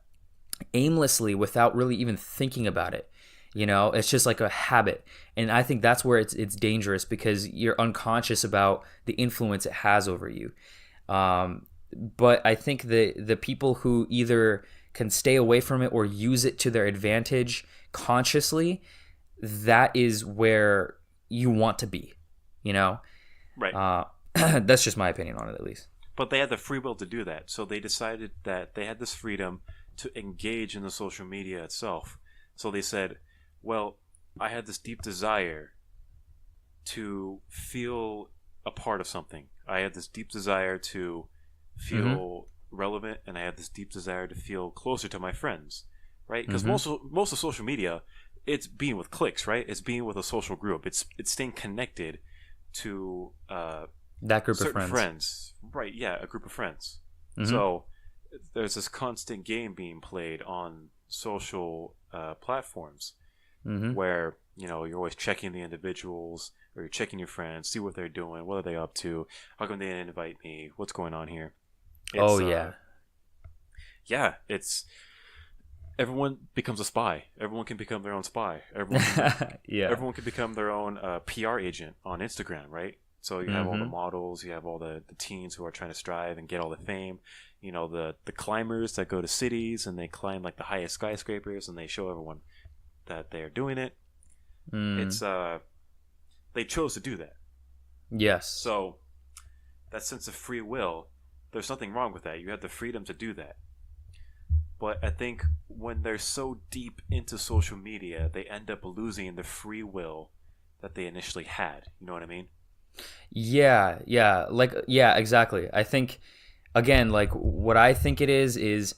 aimlessly without really even thinking about it. It's just like a habit. And I think that's where it's dangerous, because you're unconscious about the influence it has over you. But I think the people who either can stay away from it or use it to their advantage consciously, that is where you want to be, Right. That's just my opinion on it, at least. But they had the free will to do that. So they decided that they had this freedom to engage in the social media itself. So they said, well, I had this deep desire to feel a part of something. I had this deep desire to feel relevant, and I had this deep desire to feel closer to my friends, right? Because most of social media, it's being with cliques, right? It's being with a social group. It's staying connected to that group of friends. Right? Yeah, a group of friends. So there's this constant game being played on social platforms, where you're always checking the individuals, or you're checking your friends, see what they're doing, what are they up to, how come they didn't invite me, what's going on here. It's everyone becomes a spy. Everyone can become their own spy. Everyone can become their own PR agent on Instagram, right? So you have all the models, you have all the teens who are trying to strive and get all the fame. The climbers that go to cities and they climb like the highest skyscrapers and they show everyone that they are doing it. It's they chose to do that. Yes. So that sense of free will, there's nothing wrong with that. You have the freedom to do that. But I think when they're so deep into social media, they end up losing the free will that they initially had. You know what I mean? Yeah, exactly. I think, again, like, what I think it is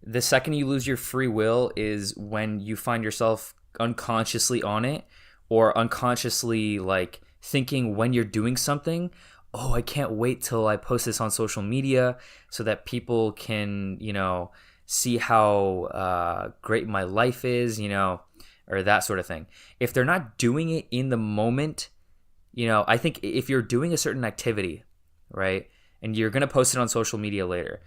the second you lose your free will is when you find yourself unconsciously on it, or unconsciously like thinking when you're doing something, oh, I can't wait till I post this on social media so that people can, see how great my life is, or that sort of thing. If they're not doing it in the moment, I think if you're doing a certain activity, right, and you're going to post it on social media later,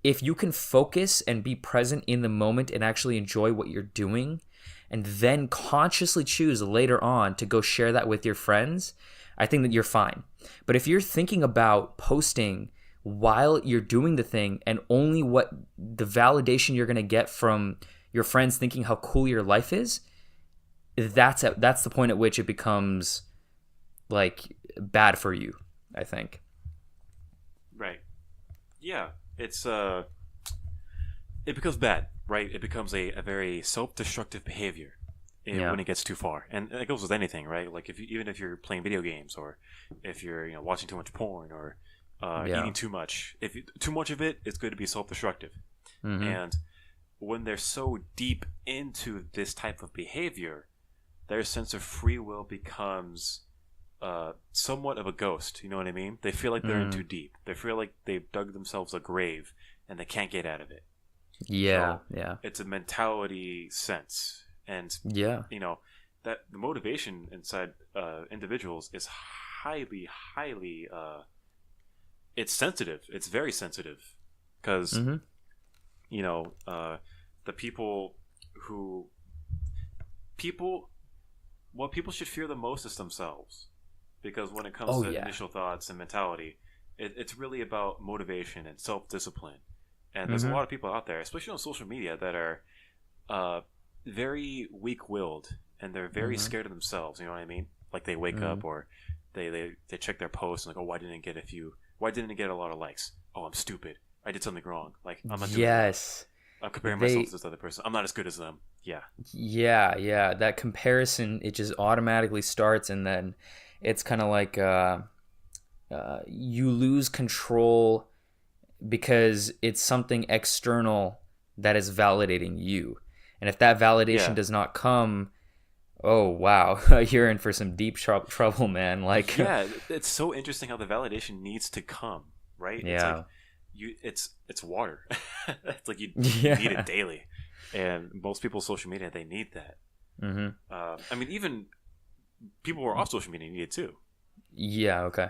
if you can focus and be present in the moment and actually enjoy what you're doing, and then consciously choose later on to go share that with your friends, I think that you're fine. But if you're thinking about posting while you're doing the thing and only what the validation you're going to get from your friends thinking how cool your life is, that's the point at which it becomes like bad for you, I think. Right. Yeah. It becomes bad, right? It becomes a very self-destructive behavior when it gets too far, and it goes with anything, right? Like even if you're playing video games, or if you're watching too much porn, or eating too much. If too much of it, it's going to be self-destructive. Mm-hmm. And when they're so deep into this type of behavior, their sense of free will becomes somewhat of a ghost. You know what I mean? They feel like they're in too deep. They feel like they've dug themselves a grave and they can't get out of it. Yeah, so yeah. It's a mentality sense, and that the motivation inside individuals is highly, it's sensitive. It's very sensitive because the what people should fear the most is themselves. Because when it comes to initial thoughts and mentality, it's really about motivation and self-discipline. And there's a lot of people out there, especially on social media, that are very weak-willed, and they're very scared of themselves. You know what I mean? Like they wake up, or they check their posts and like, oh, why didn't it get a lot of likes? Oh, I'm stupid. I did something wrong. Like I'm not doing that. I'm comparing myself to this other person. I'm not as good as them. Yeah. Yeah. That comparison, it just automatically starts, and then it's kind of like you lose control because it's something external that is validating you. And if that validation does not come, oh, wow, you're in for some deep trouble, man. Like, it's so interesting how the validation needs to come, right? Yeah. It's like it's water. It's like you need it daily. And most people's social media, they need that. Mm-hmm. I mean, even people who are off social media need it too. Yeah, okay.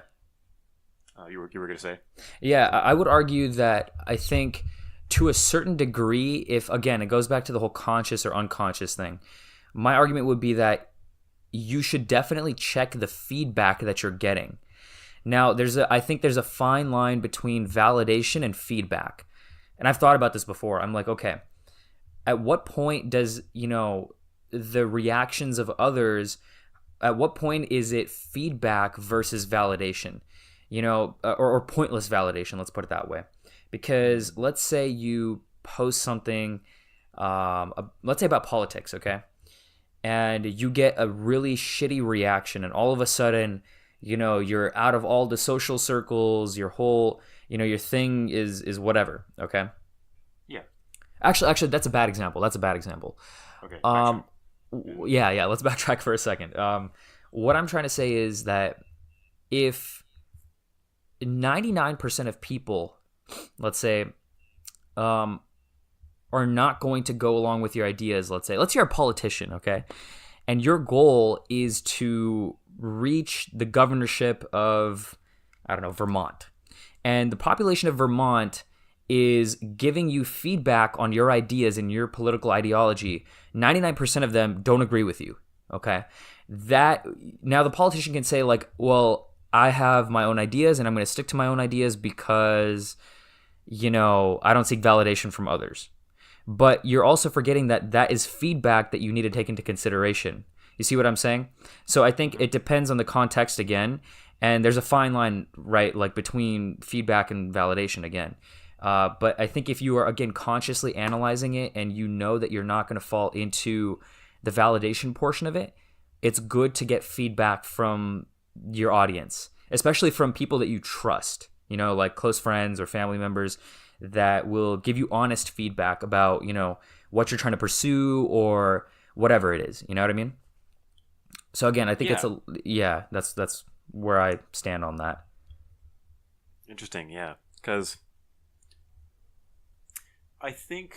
You were going to say? Yeah, I would argue that I think to a certain degree, if, again, it goes back to the whole conscious or unconscious thing, my argument would be that you should definitely check the feedback that you're getting. Now, I think there's a fine line between validation and feedback. And I've thought about this before. I'm like, okay, at what point does, the reactions of others, at what point is it feedback versus validation? Or pointless validation, let's put it that way. Because let's say you post something, let's say about politics, okay? And you get a really shitty reaction, and all of a sudden, you're out of all the social circles, your whole, your thing is whatever, okay? Yeah. Actually, that's a bad example. Okay. Yeah, let's backtrack for a second. What I'm trying to say is that if 99% of people, let's say, are not going to go along with your ideas, let's say you're a politician, okay? And your goal is to reach the governorship of, I don't know, Vermont. And the population of Vermont is giving you feedback on your ideas and your political ideology. 99% of them don't agree with you, okay? Now the politician can say like, well, I have my own ideas and I'm going to stick to my own ideas because, I don't seek validation from others. But you're also forgetting that is feedback that you need to take into consideration. You see what I'm saying? So I think it depends on the context again, and there's a fine line, right, like between feedback and validation again. But I think if you are, again, consciously analyzing it and you know that you're not going to fall into the validation portion of it, it's good to get feedback from your audience, especially from people that you trust, like close friends or family members that will give you honest feedback about, what you're trying to pursue or whatever it is. You know what I mean? So again, I think that's where I stand on that. Interesting, yeah. Because I think,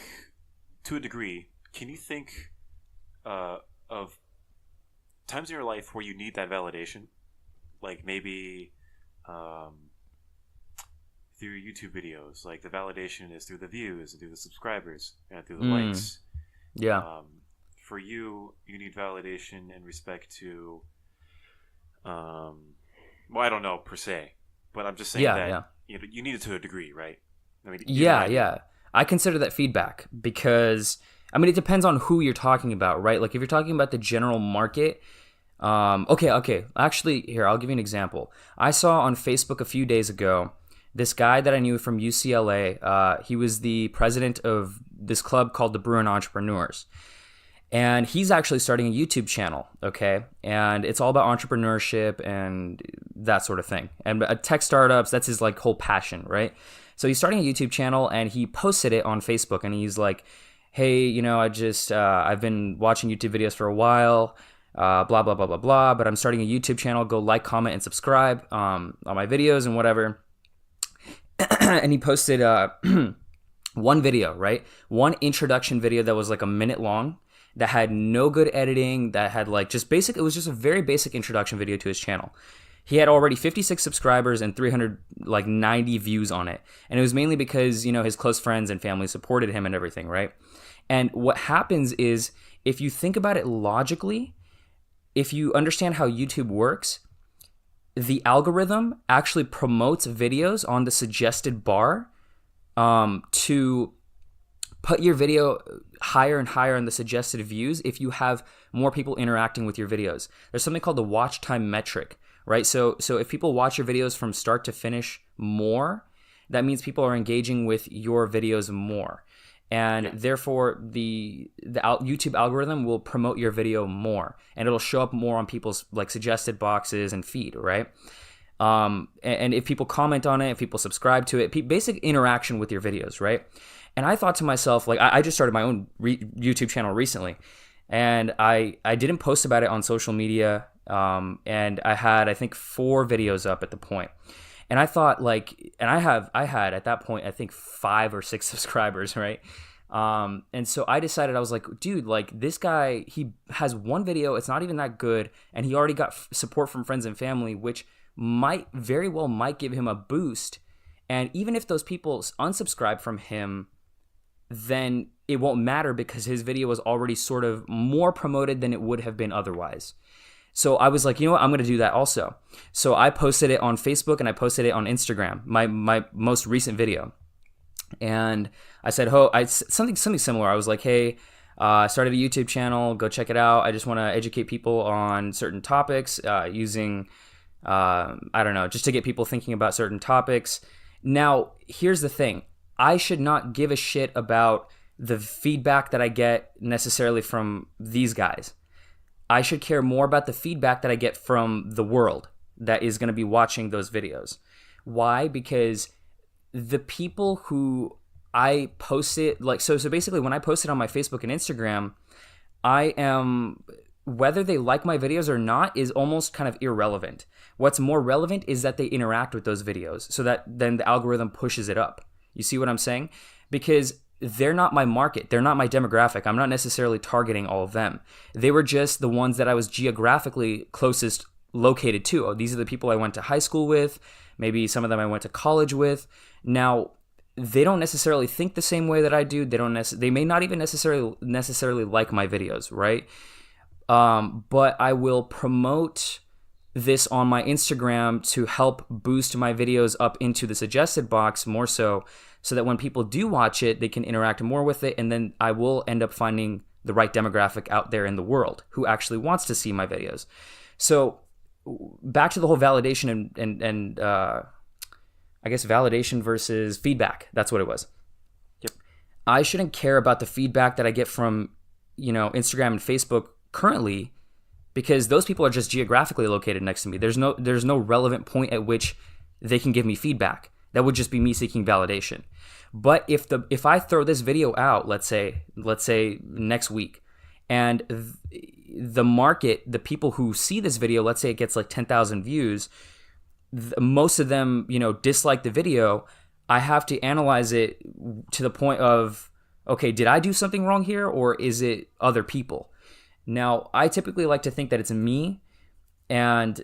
to a degree, can you think of times in your life where you need that validation? Like maybe through your YouTube videos. Like the validation is through the views, through the subscribers, and through the likes. Yeah. For you, you need validation in respect to, well, I don't know per se, but I'm just saying that you need it to a degree, right? I mean, yeah. I consider that feedback because, I mean, it depends on who you're talking about, right? Like if you're talking about the general market, okay. Actually, here, I'll give you an example. I saw on Facebook a few days ago this guy that I knew from UCLA. He was the president of this club called the Bruin Entrepreneurs. And he's actually starting a YouTube channel, okay? And it's all about entrepreneurship and that sort of thing. And tech startups, that's his like whole passion, right? So he's starting a YouTube channel and he posted it on Facebook and he's like, hey, you know, I've been watching YouTube videos for a while, blah, blah, blah, blah, blah, but I'm starting a YouTube channel. Go like, comment, and subscribe on my videos and whatever. And he posted one video, right? One introduction video that was like a minute long, that had no good editing, that had like just basic, it was just a very basic introduction video to his channel. He had already 56 subscribers and 390 views on it. And it was mainly because, you know, his close friends and family supported him and everything, right? And what happens is, if you think about it logically, if you understand how YouTube works, the algorithm actually promotes videos on the suggested bar to put your video higher and higher on the suggested views if you have more people interacting with your videos. There's something called the watch time metric, right? So if people watch your videos from start to finish more, that means people are engaging with your videos more. And therefore, the YouTube algorithm will promote your video more, and it'll show up more on people's like suggested boxes and feed, right? And if people comment on it, if people subscribe to it, basic interaction with your videos, right? And I thought to myself, like, I just started my own YouTube channel recently, and I didn't post about it on social media, and I had, I think, 4 videos up at the point. And I thought, like, and I had at that point, I think 5 or 6 subscribers, right? And so I decided, I was like, dude, like, this guy, he has one video, it's not even that good, and he already got support from friends and family, which might give him a boost. And even if those people unsubscribe from him, then it won't matter because his video was already sort of more promoted than it would have been otherwise. So I was like, you know what, I'm going to do that also. So I posted it on Facebook and I posted it on Instagram, my most recent video. And I said, something similar. I was like, hey, I started a YouTube channel, go check it out. I just want to educate people on certain topics using, I don't know, just to get people thinking about certain topics. Now, here's the thing. I should not give a shit about the feedback that I get necessarily from these guys. I should care more about the feedback that I get from the world that is going to be watching those videos. Why? Because the people who I posted, like, so basically when I posted on my Facebook and Instagram, whether they like my videos or not is almost kind of irrelevant. What's more relevant is that they interact with those videos so that then the algorithm pushes it up. You see what I'm saying? Because they're not my market. They're not my demographic. I'm not necessarily targeting all of them. They were just the ones that I was geographically closest located to. Oh, these are the people I went to high school with. Maybe some of them I went to college with. Now, they don't necessarily think the same way that I do. They may not even necessarily like my videos, right? But I will promote this on my Instagram to help boost my videos up into the suggested box more so that when people do watch it, they can interact more with it, and then I will end up finding the right demographic out there in the world who actually wants to see my videos. So back to the whole validation and I guess validation versus feedback. That's what it was. Yep. I shouldn't care about the feedback that I get from, you know, Instagram and Facebook currently, because those people are just geographically located next to me. There's no relevant point at which they can give me feedback. That would just be me seeking validation. But if I throw this video out, let's say next week, and the market, the people who see this video, let's say it gets like 10,000 views, most of them, you know, dislike the video. I have to analyze it to the point of, okay, did I do something wrong here, or is it other people? Now, I typically like to think that it's me, and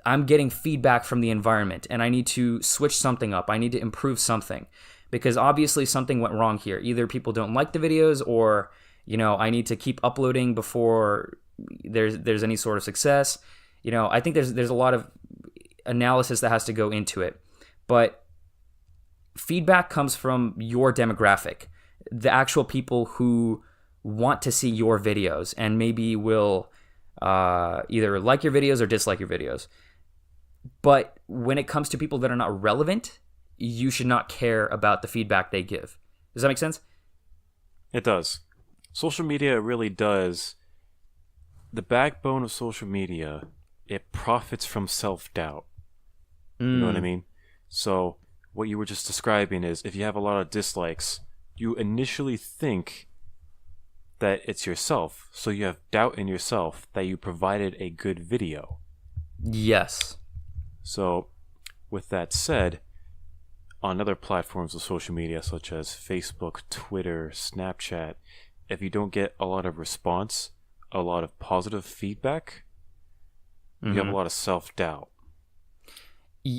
I'm getting feedback from the environment and I need to switch something up. I need to improve something because obviously something went wrong here. Either people don't like the videos or, I need to keep uploading before there's any sort of success. I think there's a lot of analysis that has to go into it. But feedback comes from your demographic, the actual people who want to see your videos and maybe will either like your videos or dislike your videos. But when it comes to people that are not relevant, you should not care about the feedback they give. Does that make sense? It does. Social media really does. The backbone of social media, it profits from self-doubt. You know what I mean? So what you were just describing is if you have a lot of dislikes, you initially think that it's yourself. So you have doubt in yourself that you provided a good video. Yes. So with that said, on other platforms of social media such as Facebook, Twitter, Snapchat, if you don't get a lot of response, a lot of positive feedback, you have a lot of self-doubt.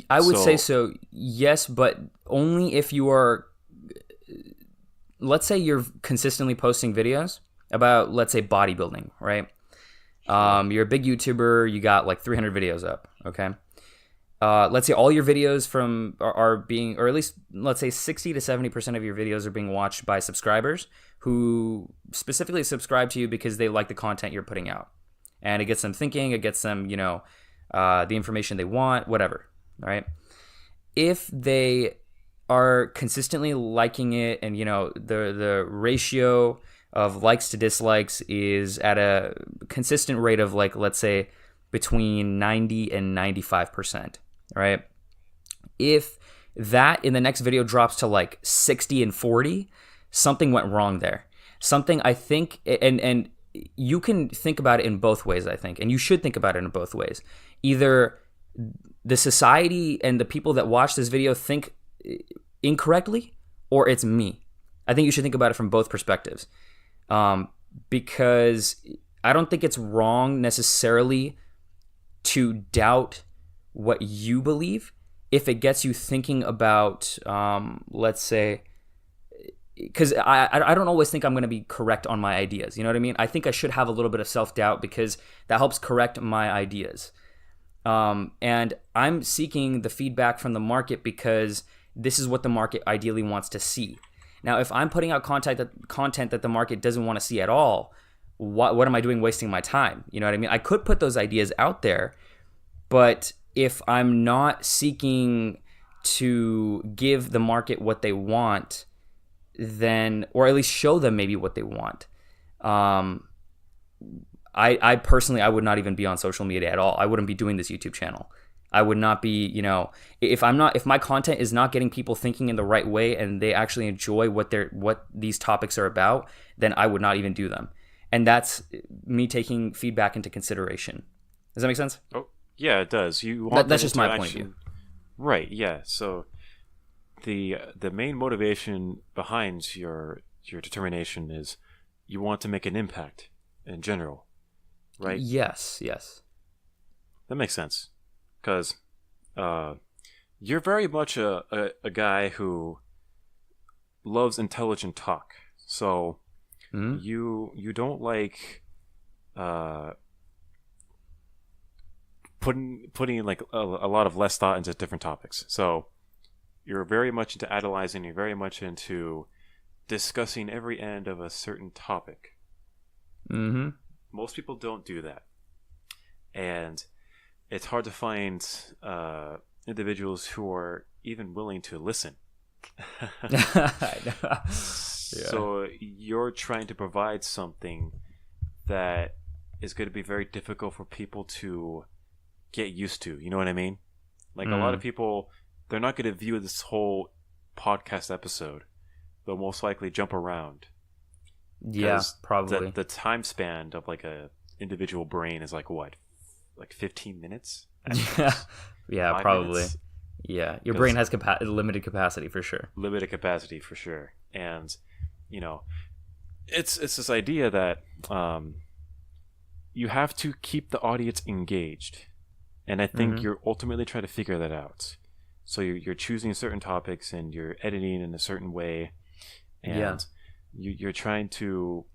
I would say so, yes, but only if you are, let's say you're consistently posting videos about, let's say, bodybuilding, right? You're a big YouTuber, you got like 300 videos up, okay? Let's say all your videos are being, or at least let's say 60 to 70% of your videos are being watched by subscribers who specifically subscribe to you because they like the content you're putting out. And it gets them thinking, it gets them, the information they want, whatever, right? If they are consistently liking it and, the ratio of likes to dislikes is at a consistent rate of like, let's say, between 90 and 95%, right? If that in the next video drops to like 60 and 40, something went wrong there. Something I think, and you can think about it in both ways, I think, and you should think about it in both ways. Either the society and the people that watch this video think incorrectly, or it's me. I think you should think about it from both perspectives. Because I don't think it's wrong necessarily to doubt what you believe if it gets you thinking about, let's say, because I don't always think I'm going to be correct on my ideas. You know what I mean? I think I should have a little bit of self-doubt because that helps correct my ideas. And I'm seeking the feedback from the market because this is what the market ideally wants to see. Now, if I'm putting out content that the market doesn't want to see at all, what am I doing wasting my time? You know what I mean? I could put those ideas out there, but if I'm not seeking to give the market what they want, then, or at least show them maybe what they want, I personally, I would not even be on social media at all. I wouldn't be doing this YouTube channel. I would not be, if my content is not getting people thinking in the right way and they actually enjoy what these topics are about, then I would not even do them. And that's me taking feedback into consideration. Does that make sense? Oh, yeah, it does. That's just my point of view. Right, yeah. So the main motivation behind your determination is you want to make an impact in general, right? Yes. That makes sense. Because you're very much a guy who loves intelligent talk. So you don't like putting like a lot of less thought into different topics. So you're very much into analyzing. You're very much into discussing every end of a certain topic. Mm-hmm. Most people don't do that, and it's hard to find individuals who are even willing to listen. I know. Yeah. So you're trying to provide something that is going to be very difficult for people to get used to. You know what I mean? Like a lot of people, they're not going to view this whole podcast episode. They'll most likely jump around. Yeah, probably. The time span of like a individual brain is like what? Like 15 minutes? Yeah, probably. Minutes? Yeah, your brain has limited capacity for sure. And, it's this idea that you have to keep the audience engaged. And I think you're ultimately trying to figure that out. So you're choosing certain topics and you're editing in a certain way, and you're trying to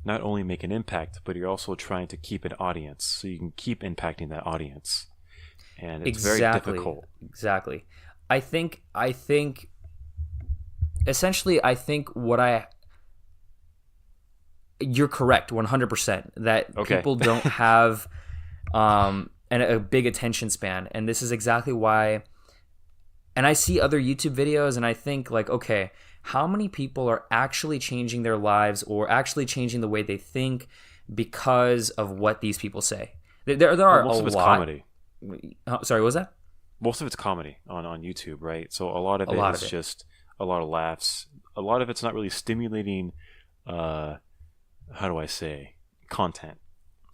not only make an impact, but you're also trying to keep an audience, so you can keep impacting that audience. And it's very difficult. Exactly. I think essentially, you're correct 100% that people don't have a big attention span. And this is exactly why. And I see other YouTube videos and I think like, okay, how many people are actually changing their lives or actually changing the way they think because of what these people say? There are most a of it's lot. Comedy. Sorry, what was that? Most of it's comedy on YouTube, right? So a lot of it is just a lot of laughs. A lot of it's not really stimulating, how do I say, content.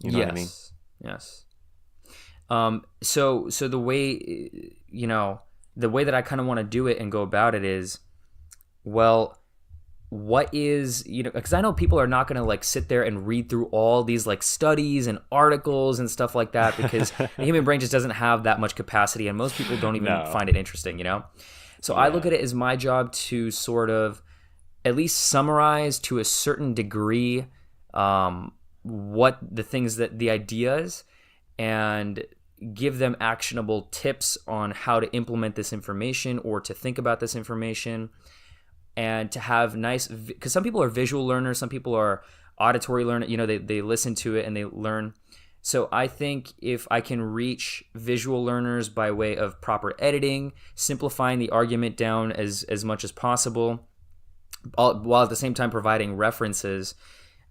You know what I mean? Yes. So the way, the way that I kind of want to do it and go about it is, well, what is, because I know people are not going to like sit there and read through all these like studies and articles and stuff like that, because the human brain just doesn't have that much capacity, and most people don't even find it interesting, So I look at it as my job to sort of at least summarize to a certain degree what the things, that the ideas, and give them actionable tips on how to implement this information or to think about this information, and to have nice, because some people are visual learners, some people are auditory learners, they listen to it and they learn. So I think if I can reach visual learners by way of proper editing, simplifying the argument down as much as possible, while at the same time providing references,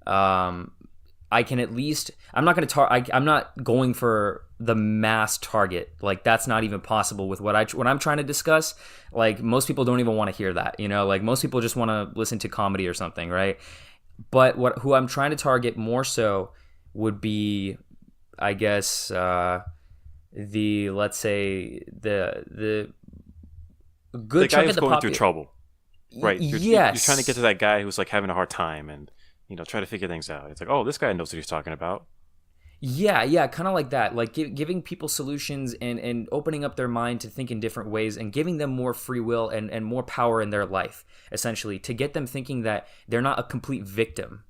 I can at least, I'm not going for the mass target. Like that's not even possible with what I'm trying to discuss. Like most people don't even want to hear that, like most people just want to listen to comedy or something, right? But who I'm trying to target more so would be, I guess, let's say the good chunk of the going through trouble, right? You're trying to get to that guy who's like having a hard time and try to figure things out. It's like, oh, this guy knows what he's talking about. Yeah, kind of like that. Like giving people solutions and opening up their mind to think in different ways and giving them more free will and more power in their life, essentially, to get them thinking that they're not a complete victim,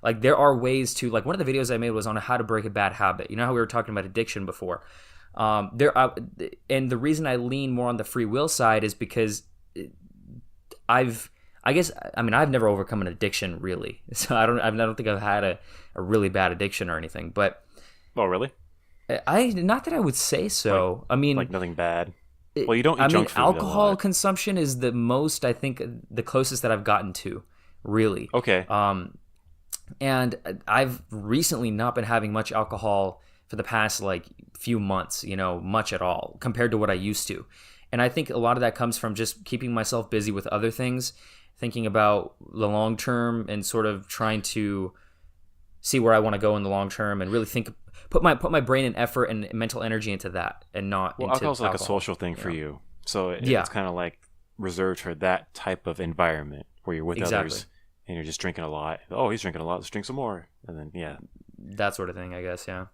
Like there are ways to, like one of the videos I made was on how to break a bad habit. You know how we were talking about addiction before? And the reason I lean more on the free will side is because I've never overcome an addiction really, so I don't think I've had a really bad addiction or anything. But really? Not that I would say so. Like nothing bad. Well, you don't eat junk food. Alcohol consumption is the most, I think, the closest that I've gotten to, really. Okay. And I've recently not been having much alcohol for the past like few months, much at all compared to what I used to. And I think a lot of that comes from just keeping myself busy with other things, thinking about the long term and sort of trying to see where I want to go in the long term and really put my brain and effort and mental energy into that and not into alcohol's like alcohol, a social thing for you. So it's kind of like reserved for that type of environment where you're with others and you're just drinking a lot. Oh, he's drinking a lot. Let's drink some more. And then, that sort of thing, I guess. Yeah.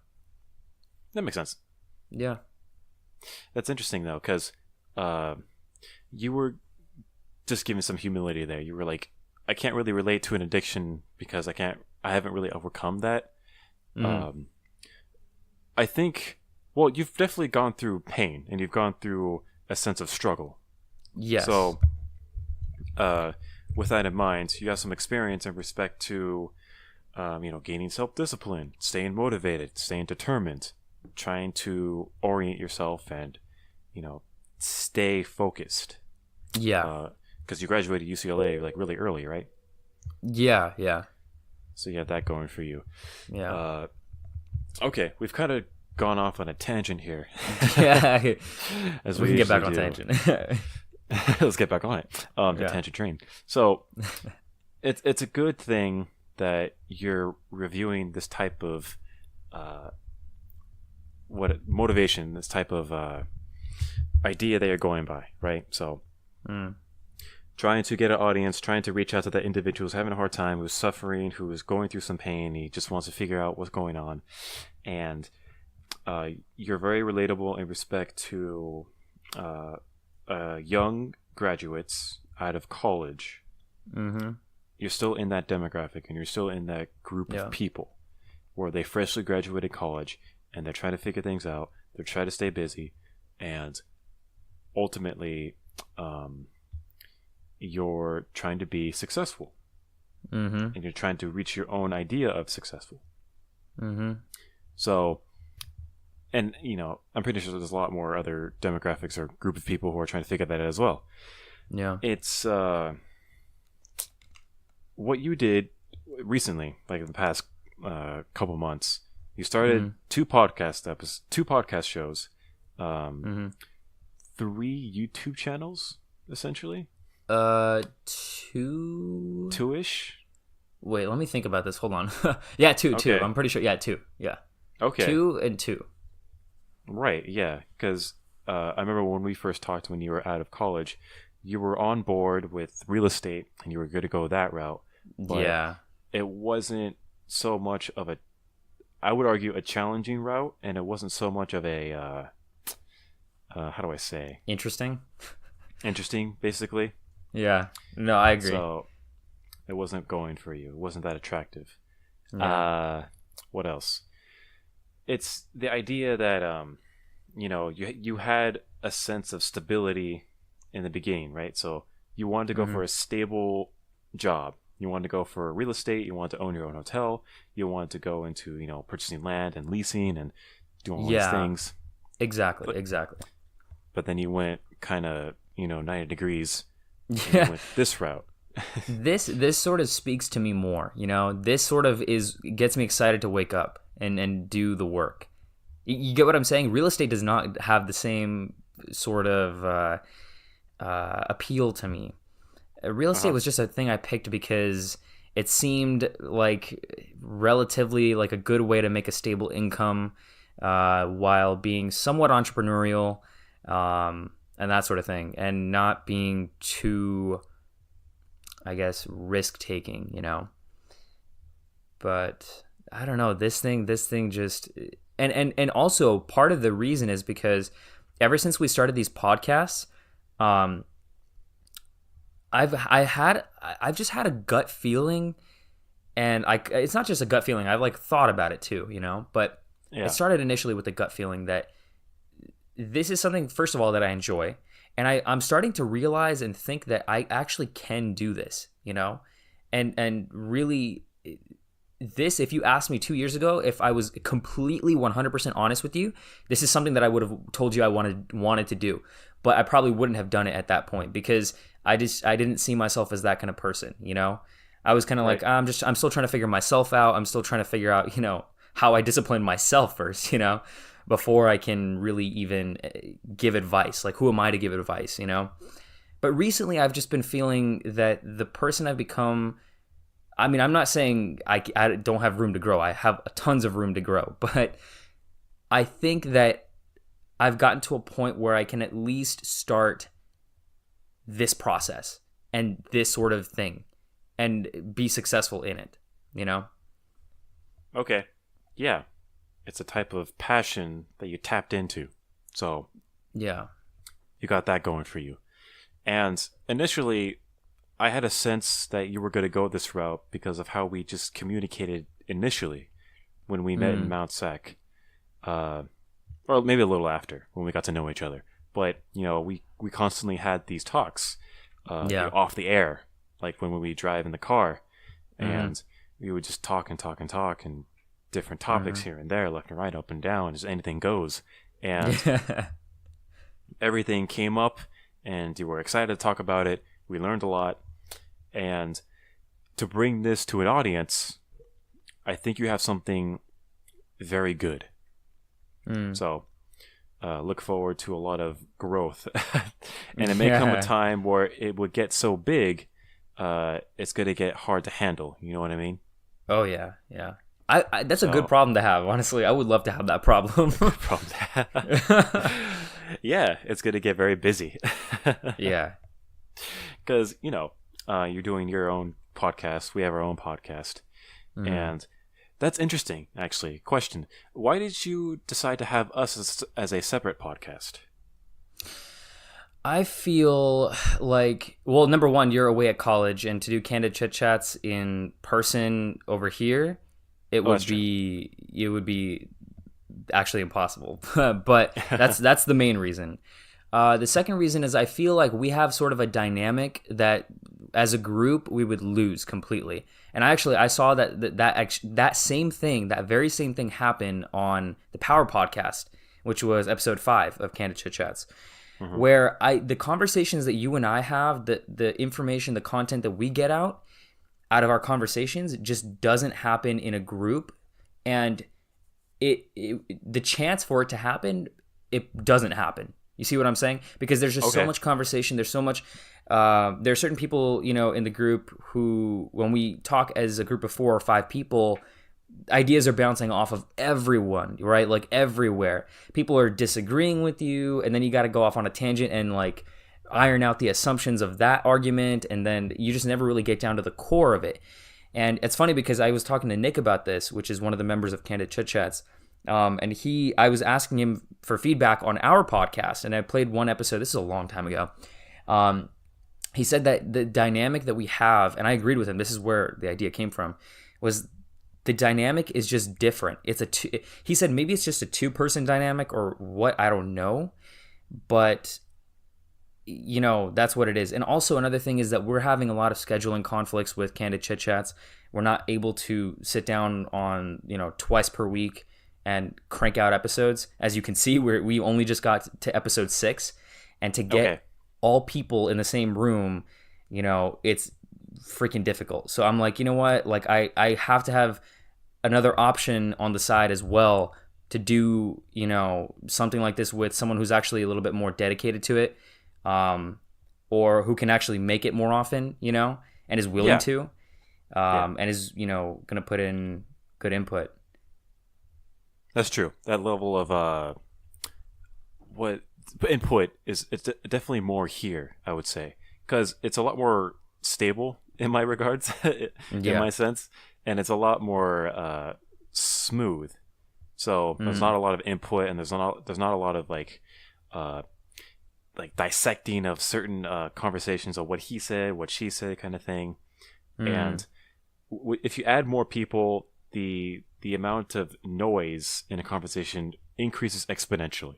That makes sense. Yeah. That's interesting though, because you were just giving some humility there. You were like, I can't really relate to an addiction because I haven't really overcome that. I think, well, you've definitely gone through pain and you've gone through a sense of struggle. Yes. So, with that in mind, you have some experience in respect to, gaining self-discipline, staying motivated, staying determined, trying to orient yourself and, stay focused. Yeah. Because you graduated UCLA like really early, right? Yeah. So you have that going for you. Yeah. Okay, we've kind of gone off on a tangent here. Yeah. As we can get back on tangent. Let's get back on it. The tangent train. So it's a good thing that you're reviewing this type of motivation, this type of idea that you're going by, right? So trying to get an audience, trying to reach out to that individual who's having a hard time, who's suffering, who is going through some pain. He just wants to figure out what's going on. And you're very relatable in respect to young graduates out of college. Mm-hmm. You're still in that demographic, and you're still in that group of people where they freshly graduated college, and they're trying to figure things out. They're trying to stay busy, and ultimately, you're trying to be successful, and you're trying to reach your own idea of successful. So, and I'm pretty sure there's a lot more other demographics or group of people who are trying to figure that out as well. Yeah, it's what you did recently, like in the past couple months. You started two podcast shows, 3 YouTube channels, essentially. Two-ish. Wait, let me think about this. Hold on. Yeah, two. I'm pretty sure. Yeah, two. Yeah. Okay. 2 and 2. Right. Yeah. Because I remember when we first talked when you were out of college, you were on board with real estate and you were going to go that route. But yeah. It wasn't so much of a, I would argue, a challenging route, and it wasn't so much of a, how do I say? Interesting, basically. Yeah. No, I agree. So it wasn't going for you. It wasn't that attractive. Yeah. What else? It's the idea that, you had a sense of stability in the beginning, right? So you wanted to go for a stable job. You wanted to go for real estate. You wanted to own your own hotel. You wanted to go into, purchasing land and leasing and doing all these things. Exactly. But then you went kind of, 90 degrees. And you went this route. This sort of speaks to me more. This sort of gets me excited to wake up and do the work. You get what I'm saying? Real estate does not have the same sort of appeal to me. Real estate was just a thing I picked because it seemed like relatively like a good way to make a stable income while being somewhat entrepreneurial and that sort of thing, and not being too, I guess, risk-taking, But I don't know, this thing just... And also part of the reason is because ever since we started these podcasts, I've just had a gut feeling, and it's not just a gut feeling. I've thought about it too, But it started initially with the gut feeling that this is something, first of all, that I enjoy, and I'm starting to realize and think that I actually can do this, and really, this, if you asked me 2 years ago, if I was completely 100% honest with you, this is something that I would have told you I wanted to do, but I probably wouldn't have done it at that point because I didn't see myself as that kind of person, I was kind of like, I'm still trying to figure myself out. I'm still trying to figure out, how I discipline myself first, before I can really even give advice. Like, who am I to give advice, But recently I've just been feeling that the person I've become, I mean, I'm not saying I don't have room to grow. I have tons of room to grow, but I think that I've gotten to a point where I can at least start this process and this sort of thing and be successful in it, Okay. Yeah. It's a type of passion that you tapped into. So, yeah. You got that going for you. And initially, I had a sense that you were going to go this route because of how we just communicated initially when we met in Mount Sac. Or maybe a little after when we got to know each other. But, we constantly had these talks off the air, like when we drive in the car. And we would just talk and different topics here and there, left and right, up and down, just anything goes. And everything came up and you were excited to talk about it. We learned a lot. And to bring this to an audience, I think you have something very good. So look forward to a lot of growth. And it may come a time where it would get so big, it's going to get hard to handle. You know what I mean? Oh, yeah. That's a good problem to have, honestly. I would love to have that problem. Yeah, it's going to get very busy. Yeah. Because, you're doing your own podcast. We have our own podcast. And That's interesting, actually. Question: why did you decide to have us as a separate podcast? I feel like, well, number one, you're away at college, and to do candid chit chats in person over here, it would be actually impossible. But that's the main reason. The second reason is I feel like we have sort of a dynamic that, as a group, we would lose completely. And I saw that same thing, that very same thing happen on the Power Podcast, which was episode 5 of Candid Chit Chats. Where the conversations that you and I have, the information, the content that we get out of our conversations just doesn't happen in a group, and the chance for it to happen, it doesn't happen. You see what I'm saying? Because there's just so much conversation. There's so much. There are certain people, in the group who, when we talk as a group of 4 or 5 people, ideas are bouncing off of everyone, right? Like everywhere. People are disagreeing with you, and then you got to go off on a tangent and like iron out the assumptions of that argument, and then you just never really get down to the core of it. And it's funny because I was talking to Nick about this, which is one of the members of Candid Chit Chats, and I was asking him for feedback on our podcast, and I played one episode. This is a long time ago. He said that the dynamic that we have, and I agreed with him, this is where the idea came from, was the dynamic is just different. He said maybe it's just a 2-person dynamic or what, I don't know. But, that's what it is. And also another thing is that we're having a lot of scheduling conflicts with Candid Chit Chats. We're not able to sit down on, twice per week and crank out episodes. As you can see, we only just got to episode 6. And to get all people in the same room, it's freaking difficult. So I'm like, you know what? Like I have to have another option on the side as well to do, something like this with someone who's actually a little bit more dedicated to it, or who can actually make it more often, and is willing to, and is, going to put in good input. That's true. That level of what input is, it's definitely more here, I would say, because it's a lot more stable in my regards, in my sense, and it's a lot more smooth. So there's not a lot of input, and there's not a lot of like dissecting of certain conversations of what he said, what she said, kind of thing. And if you add more people, the amount of noise in a conversation increases exponentially.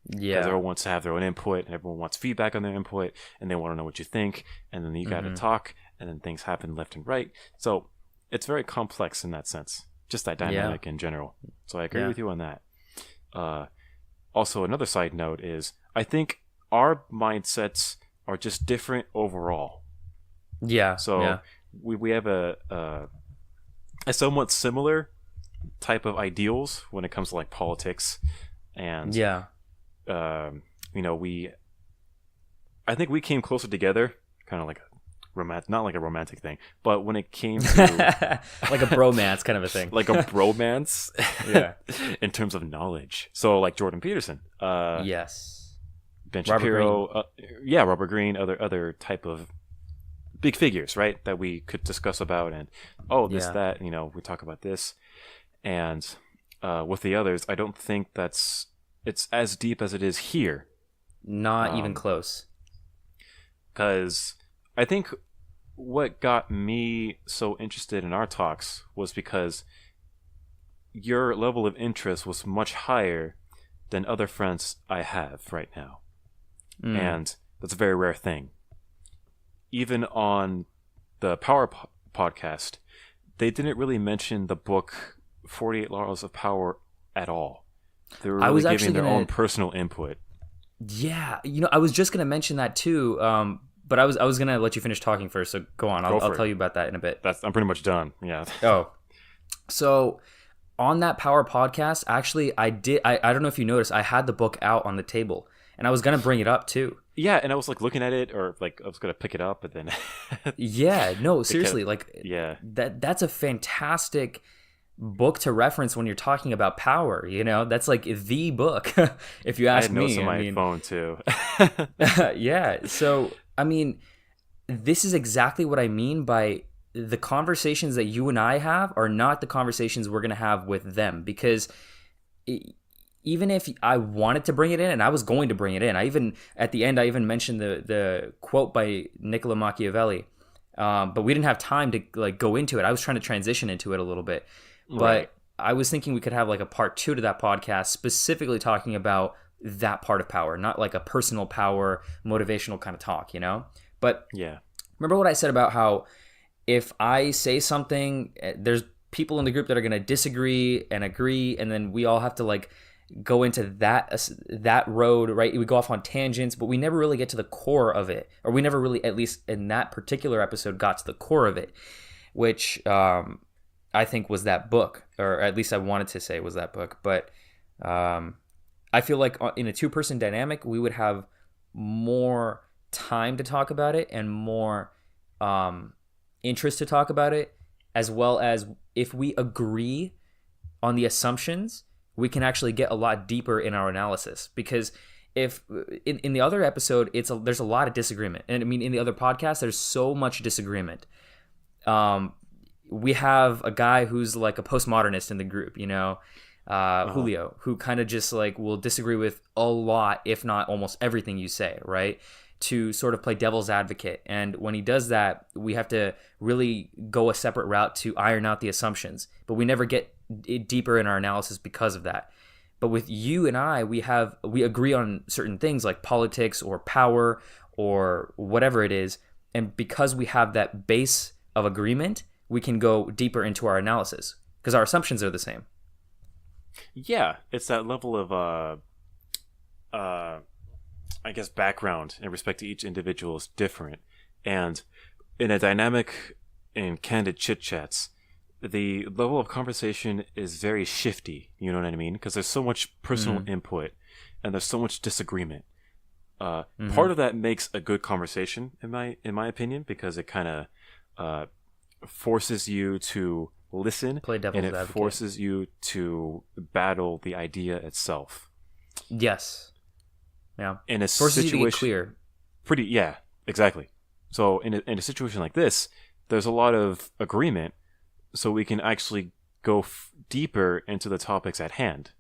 Yeah, because everyone wants to have their own input, and everyone wants feedback on their input, and they want to know what you think, and then you got to talk, and then things happen left and right. So it's very complex in that sense, just that dynamic in general. So I agree with you on that. Also, another side note is I think our mindsets are just different overall. Yeah. So we have a somewhat similar type of ideals when it comes to like politics, and I think we came closer together, kind of like not like a romantic thing, but when it came to like a bromance kind of a thing, like a bromance, in terms of knowledge. So like Jordan Peterson, Ben Shapiro, Robert Greene, other type of big figures, right? That we could discuss about, and that, we talk about this, and with the others, I don't think it's as deep as it is here. Not even close. Because I think what got me so interested in our talks was because your level of interest was much higher than other friends I have right now. And that's a very rare thing. Even on the Power Podcast, they didn't really mention the book 48 Laws of Power at all. They were really giving their own personal input. Yeah, I was just gonna mention that too. But I was gonna let you finish talking first. So go on. I'll tell you about that in a bit. I'm pretty much done. Yeah. So on that Power Podcast, actually, I don't know if you noticed, I had the book out on the table, and I was gonna bring it up too. Yeah, and I was like looking at it, or like I was gonna pick it up, but then. Yeah. No. Seriously. That's a fantastic book to reference when you're talking about power. That's like the book. If you ask me, I had notes on my phone too. Yeah. So I mean, this is exactly what I mean by the conversations that you and I have are not the conversations we're going to have with them, because even if I wanted to bring it in, and I was going to bring it in, at the end I even mentioned the quote by Niccolo Machiavelli, but we didn't have time to like go into it. I was trying to transition into it a little bit, but Right. I was thinking we could have like a part 2 to that podcast, specifically talking about that part of power, not like a personal power, motivational kind of talk, But Yeah. remember what I said about how if I say something, there's people in the group that are going to disagree and agree, and then we all have to like go into that road, right? We go off on tangents, but we never really get to the core of it, or we never really, at least in that particular episode, got to the core of it, which I think was that book, or at least I wanted to say was that book. But I feel like in a 2-person dynamic, we would have more time to talk about it and more interest to talk about it, as well as if we agree on the assumptions, we can actually get a lot deeper in our analysis. Because if in the other episode, there's a lot of disagreement, and I mean in the other podcast, there's so much disagreement. We have a guy who's like a postmodernist in the group, Julio, who kind of just like will disagree with a lot, if not almost everything you say, right? To sort of play devil's advocate. And when he does that, we have to really go a separate route to iron out the assumptions, but we never get deeper in our analysis because of that. But with you and I, we agree on certain things like politics or power or whatever it is. And because we have that base of agreement, we can go deeper into our analysis because our assumptions are the same. Yeah, it's that level of I guess background in respect to each individual is different, and in a dynamic and candid chit chats, the level of conversation is very shifty. You know what I mean? Because there's so much personal input, and there's so much disagreement. Part of that makes a good conversation, in my opinion, because it kind of forces you to listen, Play devil's and it advocate. forces you to battle the idea itself. Yes. Yeah. In a Forces situation, you to get clear. Yeah, exactly. So in a situation like this, there's a lot of agreement, so we can actually go deeper into the topics at hand.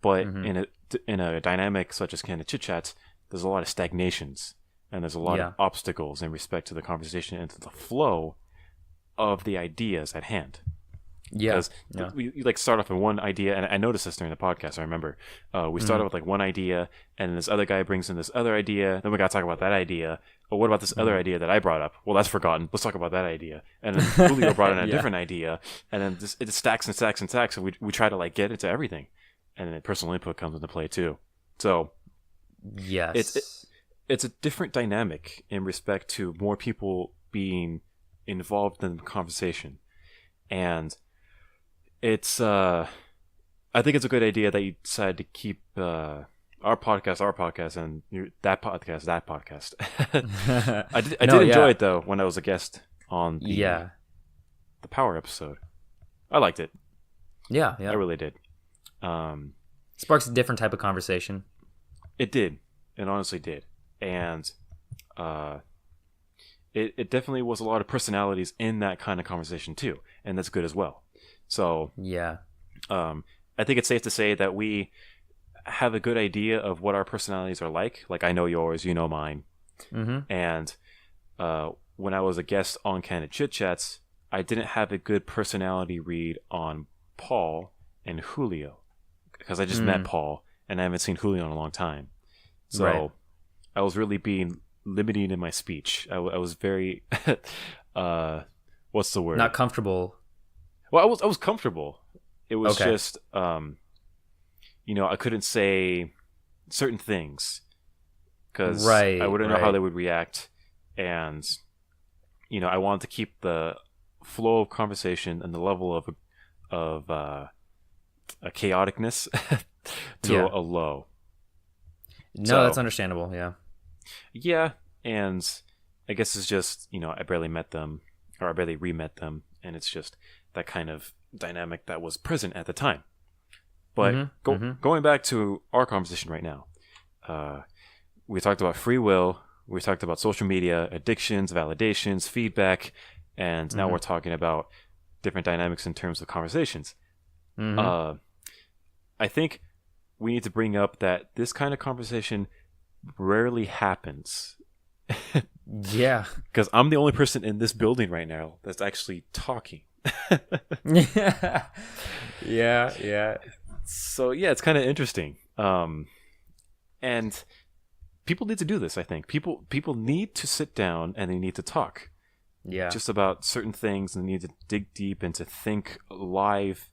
But in a dynamic such as Candid Chit Chats, there's a lot of stagnations, and there's a lot of obstacles in respect to the conversation and to the flow of the ideas at hand. Yeah. Because we like start off with one idea, and I noticed this during the podcast. I remember we started with like one idea, and this other guy brings in this other idea. Then we got to talk about that idea. Oh, what about this other idea that I brought up? Well, that's forgotten. Let's talk about that idea. And then Julio brought in a different idea, and then it stacks and stacks and stacks. And we try to like get into everything, and then personal input comes into play too. So yes, it's a different dynamic in respect to more people being involved in the conversation, and it's I think it's a good idea that you decided to keep our podcast, and that podcast. I did enjoy it though when I was a guest on the Power episode. I liked it. Yeah, I really did. Sparks a different type of conversation. It did. It honestly did, and it definitely was a lot of personalities in that kind of conversation too, and that's good as well. So I think it's safe to say that we have a good idea of what our personalities are like. Like I know yours, you know mine, and when I was a guest on Candid Chit Chats, I didn't have a good personality read on Paul and Julio because I just met Paul and I haven't seen Julio in a long time. So I was really being limiting in my speech. I was very what's the word? Not comfortable. Well, I was comfortable. It was just I couldn't say certain things because I wouldn't know how they would react, and I wanted to keep the flow of conversation and the level of a chaoticness to a low. No, that's understandable. Yeah, and I guess it's just I barely met them, or I barely re-met them, and it's just that kind of dynamic that was present at the time. But going back to our conversation right now, we talked about free will, we talked about social media, addictions, validations, feedback, and now we're talking about different dynamics in terms of conversations. I think we need to bring up that this kind of conversation rarely happens. Yeah. Because I'm the only person in this building right now that's actually talking. Yeah. So yeah, it's kind of interesting. And people need to do this, I think. People need to sit down and they need to talk. Yeah. Just about certain things, and they need to dig deep and to think live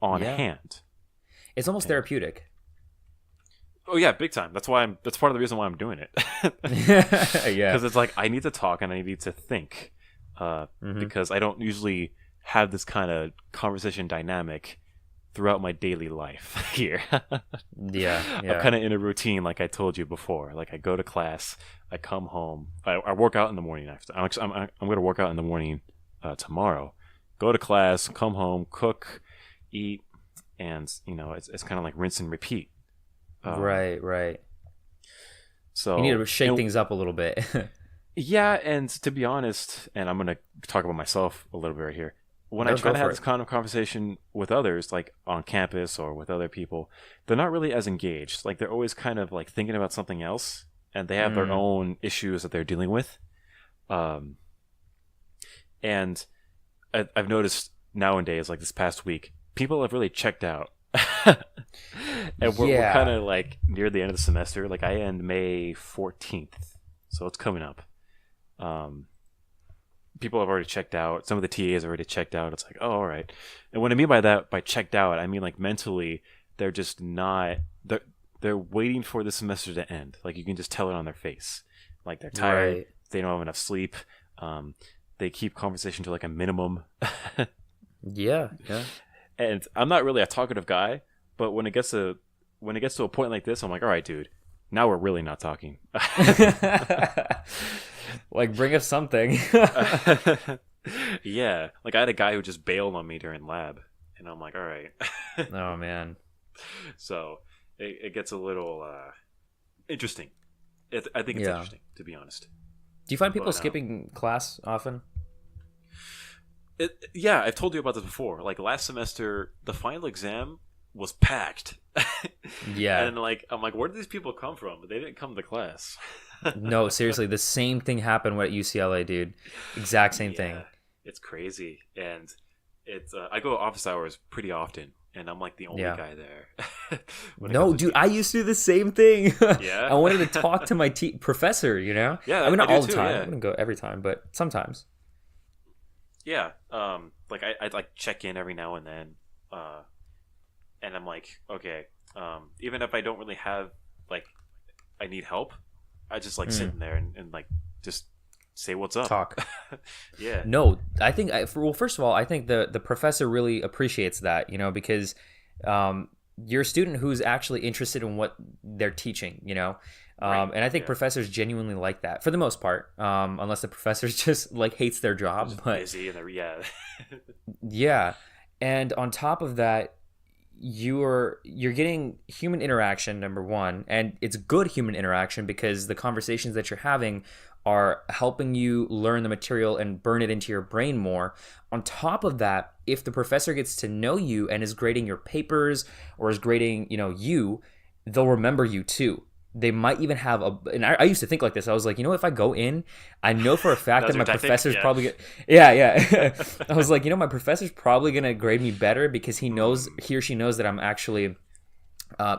on hand. It's almost therapeutic. Oh yeah, big time. That's part of the reason why I'm doing it. Yeah. Because it's like I need to talk and I need to think. Because I don't usually have this kind of conversation dynamic throughout my daily life here. Yeah. I'm kind of in a routine, like I told you before. Like I go to class, I come home, I work out in the morning. I'm going to work out in the morning tomorrow. Go to class, come home, cook, eat, and it's kind of like rinse and repeat. Right. So you need to shake things up a little bit. Yeah, and to be honest, and I'm going to talk about myself a little bit right here. When I try to have this kind of conversation with others, like on campus or with other people, they're not really as engaged. Like they're always kind of like thinking about something else, and they have their own issues that they're dealing with. And I've noticed nowadays, like this past week, people have really checked out. And we're kind of like near the end of the semester. Like I end May 14th, so it's coming up. People have already checked out. Some of the TAs have already checked out. It's like, oh, all right. And what I mean by that, by checked out, I mean like mentally, they're just not. They're waiting for the semester to end. Like you can just tell it on their face. Like they're tired. Right. They don't have enough sleep. They keep conversation to like a minimum. Yeah. And I'm not really a talkative guy, but when it gets to a point like this, I'm like, all right, dude. Now we're really not talking. Like, bring us something. Yeah. Like, I had a guy who just bailed on me during lab. And I'm like, all right. Oh, man. So, it gets a little interesting. I think it's interesting, to be honest. Do you find people skipping class often? Yeah, I've told you about this before. Like, last semester, the final exam was packed. Yeah. And I'm like, where did these people come from? They didn't come to class. No, seriously, the same thing happened at UCLA, dude. Exact same thing. It's crazy. And it's I go office hours pretty often, and I'm like the only guy there. No, dude, I used to do the same thing. Yeah. I wanted to talk to my professor, Yeah, I mean, not all the time. Yeah. I wouldn't go every time, but sometimes. Yeah. Like I'd like check in every now and then. And I'm like, okay, even if I don't really have, like, I need help, I just like sit in there and like just say what's up. Talk. Yeah. No, I think, first of all, I think the professor really appreciates that, because you're a student who's actually interested in what they're teaching, Right. And I think professors genuinely like that for the most part, unless the professor just like hates their job. But busy and yeah. And on top of that, you're getting human interaction, number one, and it's good human interaction because the conversations that you're having are helping you learn the material and burn it into your brain more. On top of that, if the professor gets to know you and is grading your papers or is grading, you, they'll remember you too. They might even have and I used to think like this. I was like, if I go in, I know for a fact that my professor's probably I was like, my professor's probably gonna grade me better because he or she knows that I'm actually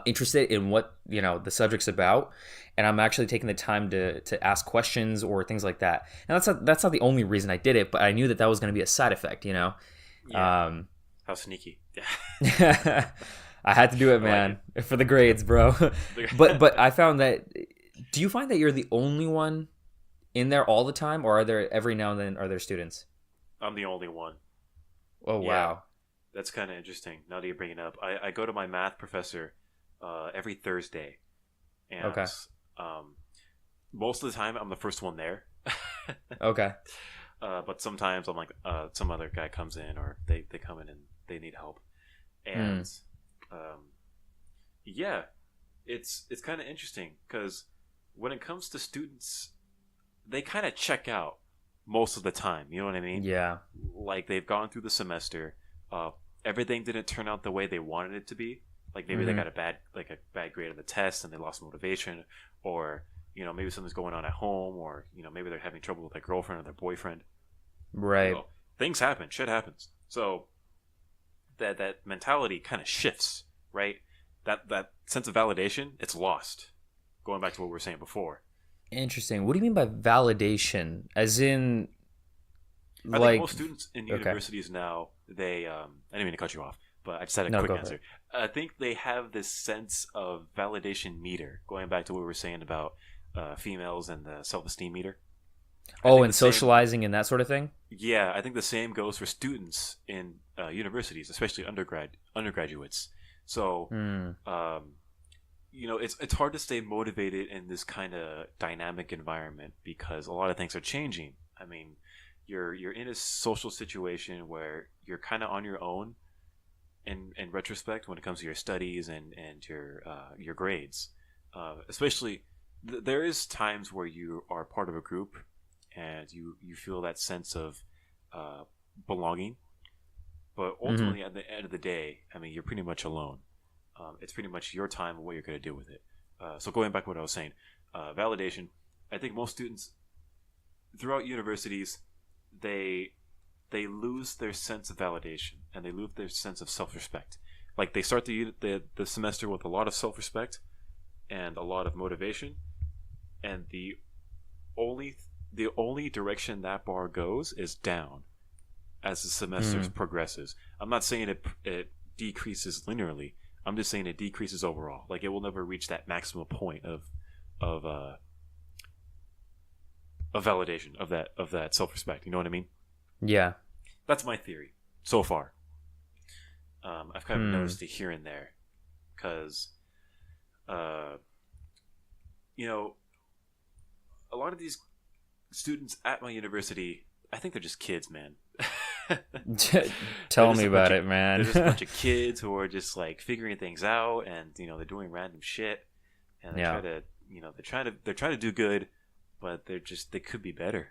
interested in what the subject's about, and I'm actually taking the time to ask questions or things like that. And that's not the only reason I did it, but I knew that was gonna be a side effect. Yeah. How sneaky. Yeah. I had to do it, man, for the grades, bro. But I found that. Do you find that you're the only one in there all the time, or are there every now and then are there students? I'm the only one. Oh wow, that's kind of interesting. Now that you bring it up, I go to my math professor every Thursday, and most of the time I'm the first one there. Okay. But sometimes I'm like some other guy comes in, or they come in and they need help, and. Yeah, it's kind of interesting because when it comes to students, they kind of check out most of the time. You know what I mean? Yeah. Like they've gone through the semester, everything didn't turn out the way they wanted it to be. Like maybe they got a bad grade on the test and they lost motivation, or maybe something's going on at home, or maybe they're having trouble with their girlfriend or their boyfriend. Right. Things happen, shit happens. So that mentality kind of shifts, right? That sense of validation, it's lost. Going back to what we were saying before. Interesting. What do you mean by validation? As in, I think most students in universities now, they I didn't mean to cut you off, but I just had a quick answer. I think they have this sense of validation meter, going back to what we were saying about females and the self-esteem meter. And socializing and that sort of thing? Yeah, I think the same goes for students in universities, especially undergraduates. So, it's hard to stay motivated in this kind of dynamic environment because a lot of things are changing. I mean, you're in a social situation where you're kind of on your own in retrospect when it comes to your studies and your grades. Especially, there is times where you are part of a group and you feel that sense of belonging. But ultimately, at the end of the day, I mean, you're pretty much alone. It's pretty much your time and what you're going to do with it. So going back to what I was saying, validation, I think most students throughout universities, they lose their sense of validation and they lose their sense of self-respect. Like they start the semester with a lot of self-respect and a lot of motivation, and the only direction that bar goes is down as the semester progresses. I'm not saying it decreases linearly. I'm just saying it decreases overall. Like it will never reach that maximum point of validation of that self-respect. You know what I mean? Yeah. That's my theory so far. I've kind of noticed it here and there because, a lot of these students at my university, I think they're just kids, man. Tell me about it, man. There's just a bunch of kids who are just like figuring things out, and they're doing random shit, and they try to do good, but they could be better.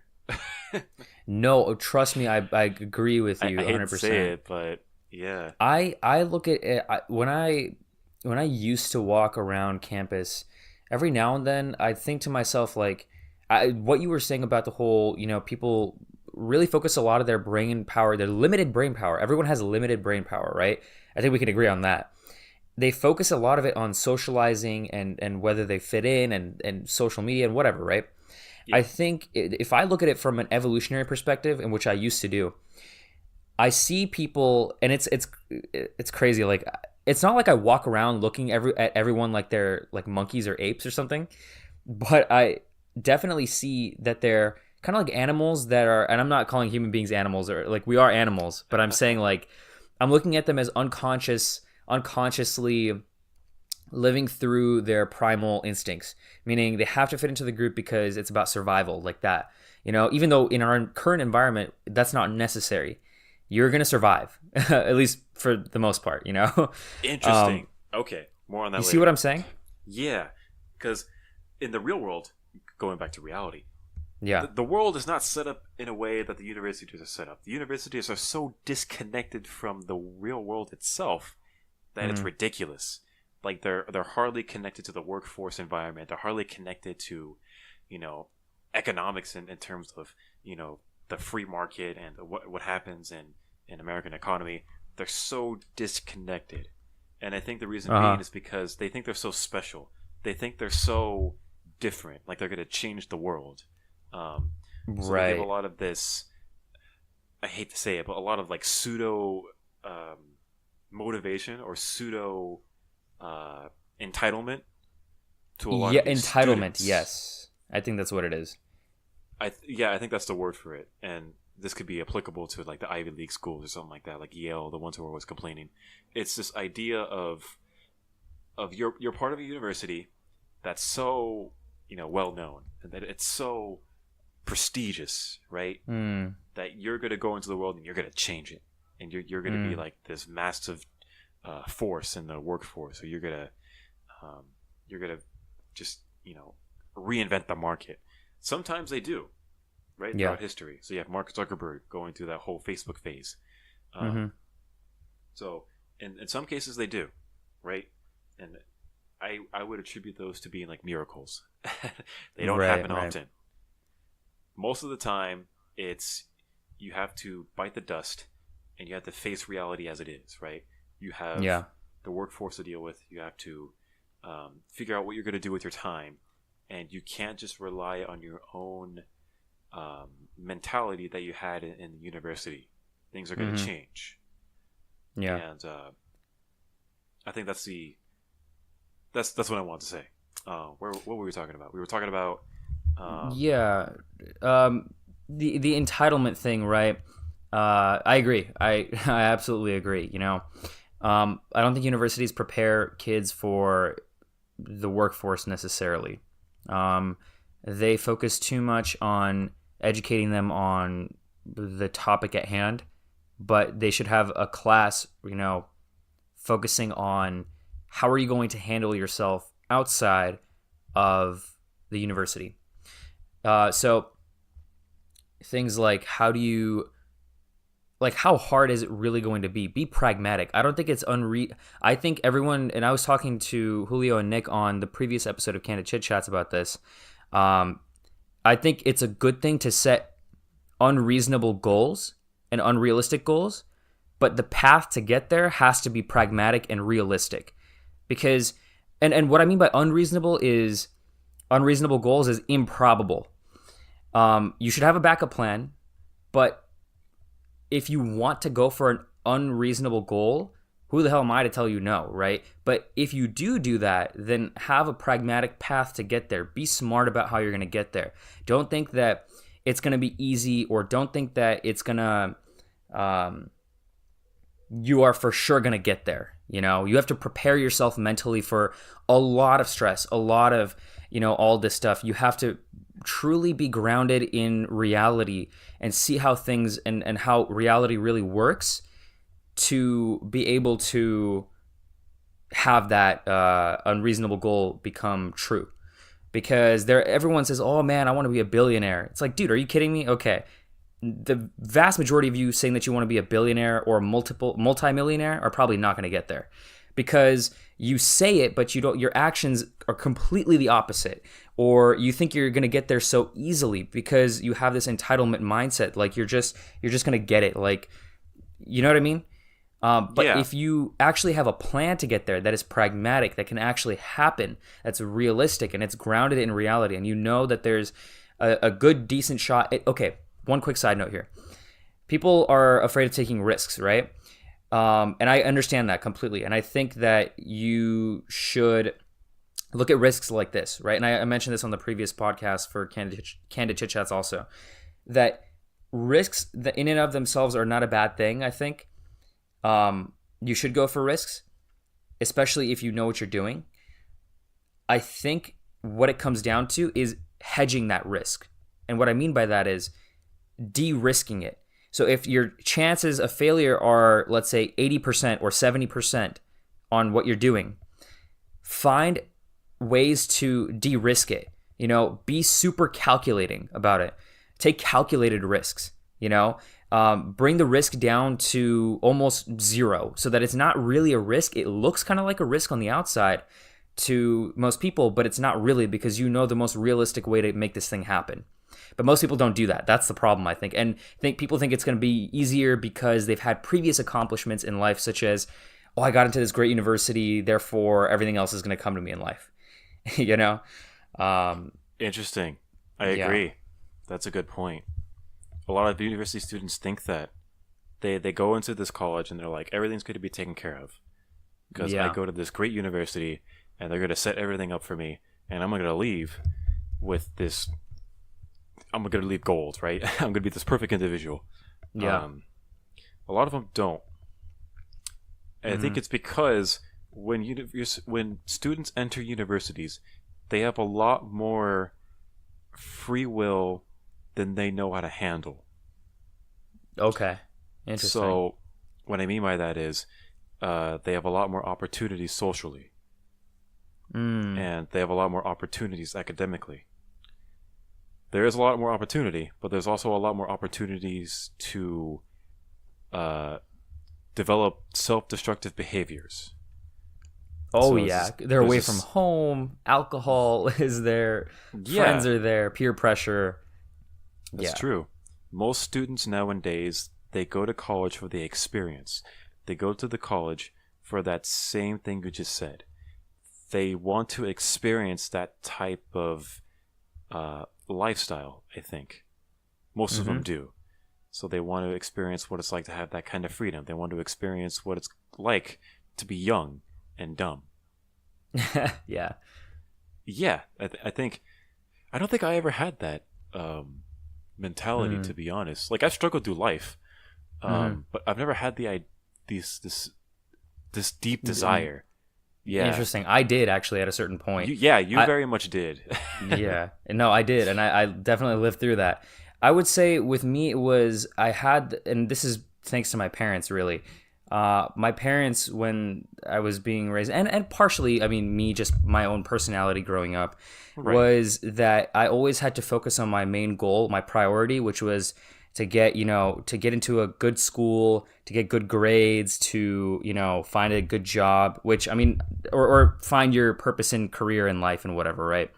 No, trust me, I agree with you 100%. I hate to say it, but yeah. I look at it when I used to walk around campus, every now and then I think to myself like, what you were saying about the whole, people really focus a lot of their brain power, their limited brain power. Everyone has limited brain power, right? I think we can agree on that. They focus a lot of it on socializing and whether they fit in and social media and whatever, right? Yeah. I think if I look at it from an evolutionary perspective, in which I used to do, I see people, and it's crazy. Like, it's not like I walk around looking at everyone like they're like monkeys or apes or something, but I definitely see that they're kind of like animals that are, and I'm not calling human beings animals, or like we are animals, but I'm saying like I'm looking at them as unconsciously living through their primal instincts, meaning they have to fit into the group because it's about survival, like that. Even though in our current environment that's not necessary, you're gonna survive at least for the most part. Interesting. Okay, more on that. You later. See what I'm saying? Yeah, because in the real world, going back to reality. Yeah. The world is not set up in a way that the universities are set up. The universities are so disconnected from the real world itself that it's ridiculous. Like they're hardly connected to the workforce environment. They're hardly connected to, economics in terms of, the free market and what happens in American economy. They're so disconnected. And I think the reason being is because they think they're so special. They think they're so different. Like they're going to change the world. So right. They give a lot of this, I hate to say it, but a lot of like pseudo motivation or pseudo entitlement to a lot of these entitlement students. Yes, I think that's what it is. I think that's the word for it. And this could be applicable to like the Ivy League schools or something like that, like Yale, the ones who are always complaining. It's this idea of you're part of a university that's so well known and that it's so prestigious, right? That you're going to go into the world and you're going to change it, and you're going to be like this massive force in the workforce, or you're going to just reinvent the market. Sometimes they do, right? Throughout history. So you have Mark Zuckerberg going through that whole Facebook phase. So in some cases they do, right? And I would attribute those to being like miracles. They don't happen often. Most of the time, it's you have to bite the dust and you have to face reality as it is, right? You have the workforce to deal with. You have to figure out what you're going to do with your time. And you can't just rely on your own mentality that you had in the university. Things are going to change. Yeah. And I think that's what I want to say. What were we talking about? We were talking about the entitlement thing, right? I agree. I absolutely agree. You know, I don't think universities prepare kids for the workforce necessarily. They focus too much on educating them on the topic at hand, but they should have a class, you know, focusing on how are you going to handle yourself outside of the university. So things like how hard is it really going to be? Be pragmatic. I don't think it's I think everyone, and I was talking to Julio and Nick on the previous episode of Candid Chit Chats about this. I think it's a good thing to set unreasonable goals and unrealistic goals, but the path to get there has to be pragmatic and realistic. Because, and what I mean by unreasonable goals is improbable. You should have a backup plan, but if you want to go for an unreasonable goal, who the hell am I to tell you no, right? But if you do that, then have a pragmatic path to get there. Be smart about how you're going to get there. Don't think that it's going to be easy, or don't think that it's going to, you are for sure going to get there. You know, you have to prepare yourself mentally for a lot of stress, a lot of, you know, all this stuff. You have to truly be grounded in reality and see how things and how reality really works to be able to have that unreasonable goal become true. Because everyone says, oh man, I want to be a billionaire. It's like, dude, are you kidding me? Okay. The vast majority of you saying that you want to be a billionaire or multimillionaire are probably not going to get there, because you say it, but your actions are completely the opposite. Or you think you're going to get there so easily because you have this entitlement mindset. Like you're just going to get it. Like, you know what I mean? But if you actually have a plan to get there that is pragmatic, that can actually happen, that's realistic, and it's grounded in reality, and you know that there's a good, decent shot. Okay, one quick side note here. People are afraid of taking risks, right? And I understand that completely. And I think that you should look at risks like this, right? And I mentioned this on the previous podcast for Candid Chit Chats also, that risks that in and of themselves are not a bad thing, I think. You should go for risks, especially if you know what you're doing. I think what it comes down to is hedging that risk. And what I mean by that is de-risking it. So if your chances of failure are, let's say, 80% or 70% on what you're doing, find ways to de-risk it. You know, be super calculating about it. Take calculated risks, you know. Bring the risk down to almost zero so that it's not really a risk. It looks kind of like a risk on the outside to most people, but it's not really, because you know the most realistic way to make this thing happen. But most people don't do that. That's the problem, I think. And people think it's going to be easier because they've had previous accomplishments in life, such as, oh, I got into this great university, therefore everything else is going to come to me in life. You know? Interesting. I agree. That's a good point. A lot of university students think that they go into this college and they're like, everything's going to be taken care of because I go to this great university and they're going to set everything up for me, and I'm going to leave with this. I'm going to leave gold, right? I'm going to be this perfect individual. Yeah. A lot of them don't. And I think it's because when students enter universities, they have a lot more free will than they know how to handle. Okay. Interesting. So what I mean by that is they have a lot more opportunities socially. And they have a lot more opportunities academically. there is a lot more opportunity, but there's also a lot more opportunities to develop self-destructive behaviors. Oh So yeah, they're away from home. Alcohol is there. Yeah, Friends are there. Peer pressure. that's Yeah. true. Most students nowadays, they go to college for the experience. They go to the college for that same thing you just said. They want to experience that type of lifestyle, I think. Most of them do. So they want to experience what it's like to have that kind of freedom. They want to experience what it's like to be young and dumb. Yeah. Yeah, I think I don't think I ever had that mentality, to be honest. Like I've struggled through life, but I've never had this deep desire. Yeah, Interesting. I did actually at a certain point. You very much did. Yeah. No, I did. And I definitely lived through that. I would say with me, it was, I had, and this is thanks to my parents, really. My parents, when I was being raised, and partially, I mean, me, just my own personality growing up, Right. was that I always had to focus on my main goal, my priority, which was to get, to get into a good school, to get good grades, to, find a good job, which, I mean, or find your purpose in career in life and whatever, right?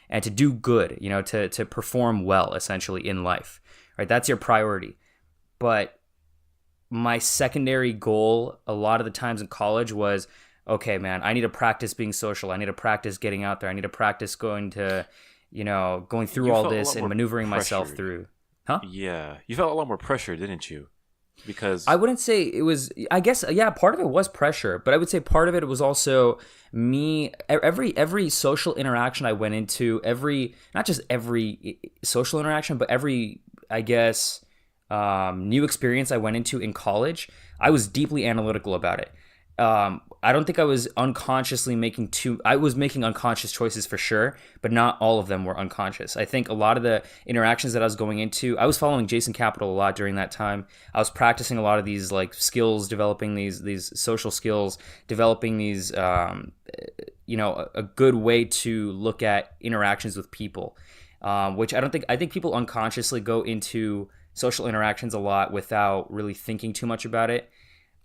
And to do good, to perform well, essentially, in life, right? That's your priority. But my secondary goal a lot of the times in college was, okay, man, I need to practice being social. I need to practice getting out there. I need to practice going through You all felt a this lot and more maneuvering myself pressured. through. Huh? Yeah, you felt a lot more pressure, didn't you? Because I wouldn't say it was, I guess, yeah, part of it was pressure, but I would say part of it was also me, every social interaction I went into, not just every social interaction, but every, I guess, new experience I went into in college, I was deeply analytical about it. I don't think I was I was making unconscious choices for sure, but not all of them were unconscious. I think a lot of the interactions that I was going into, I was following Jason Capital a lot during that time. I was practicing a lot of these like skills, developing these social skills, developing these, a good way to look at interactions with people, which I think people unconsciously go into social interactions a lot without really thinking too much about it.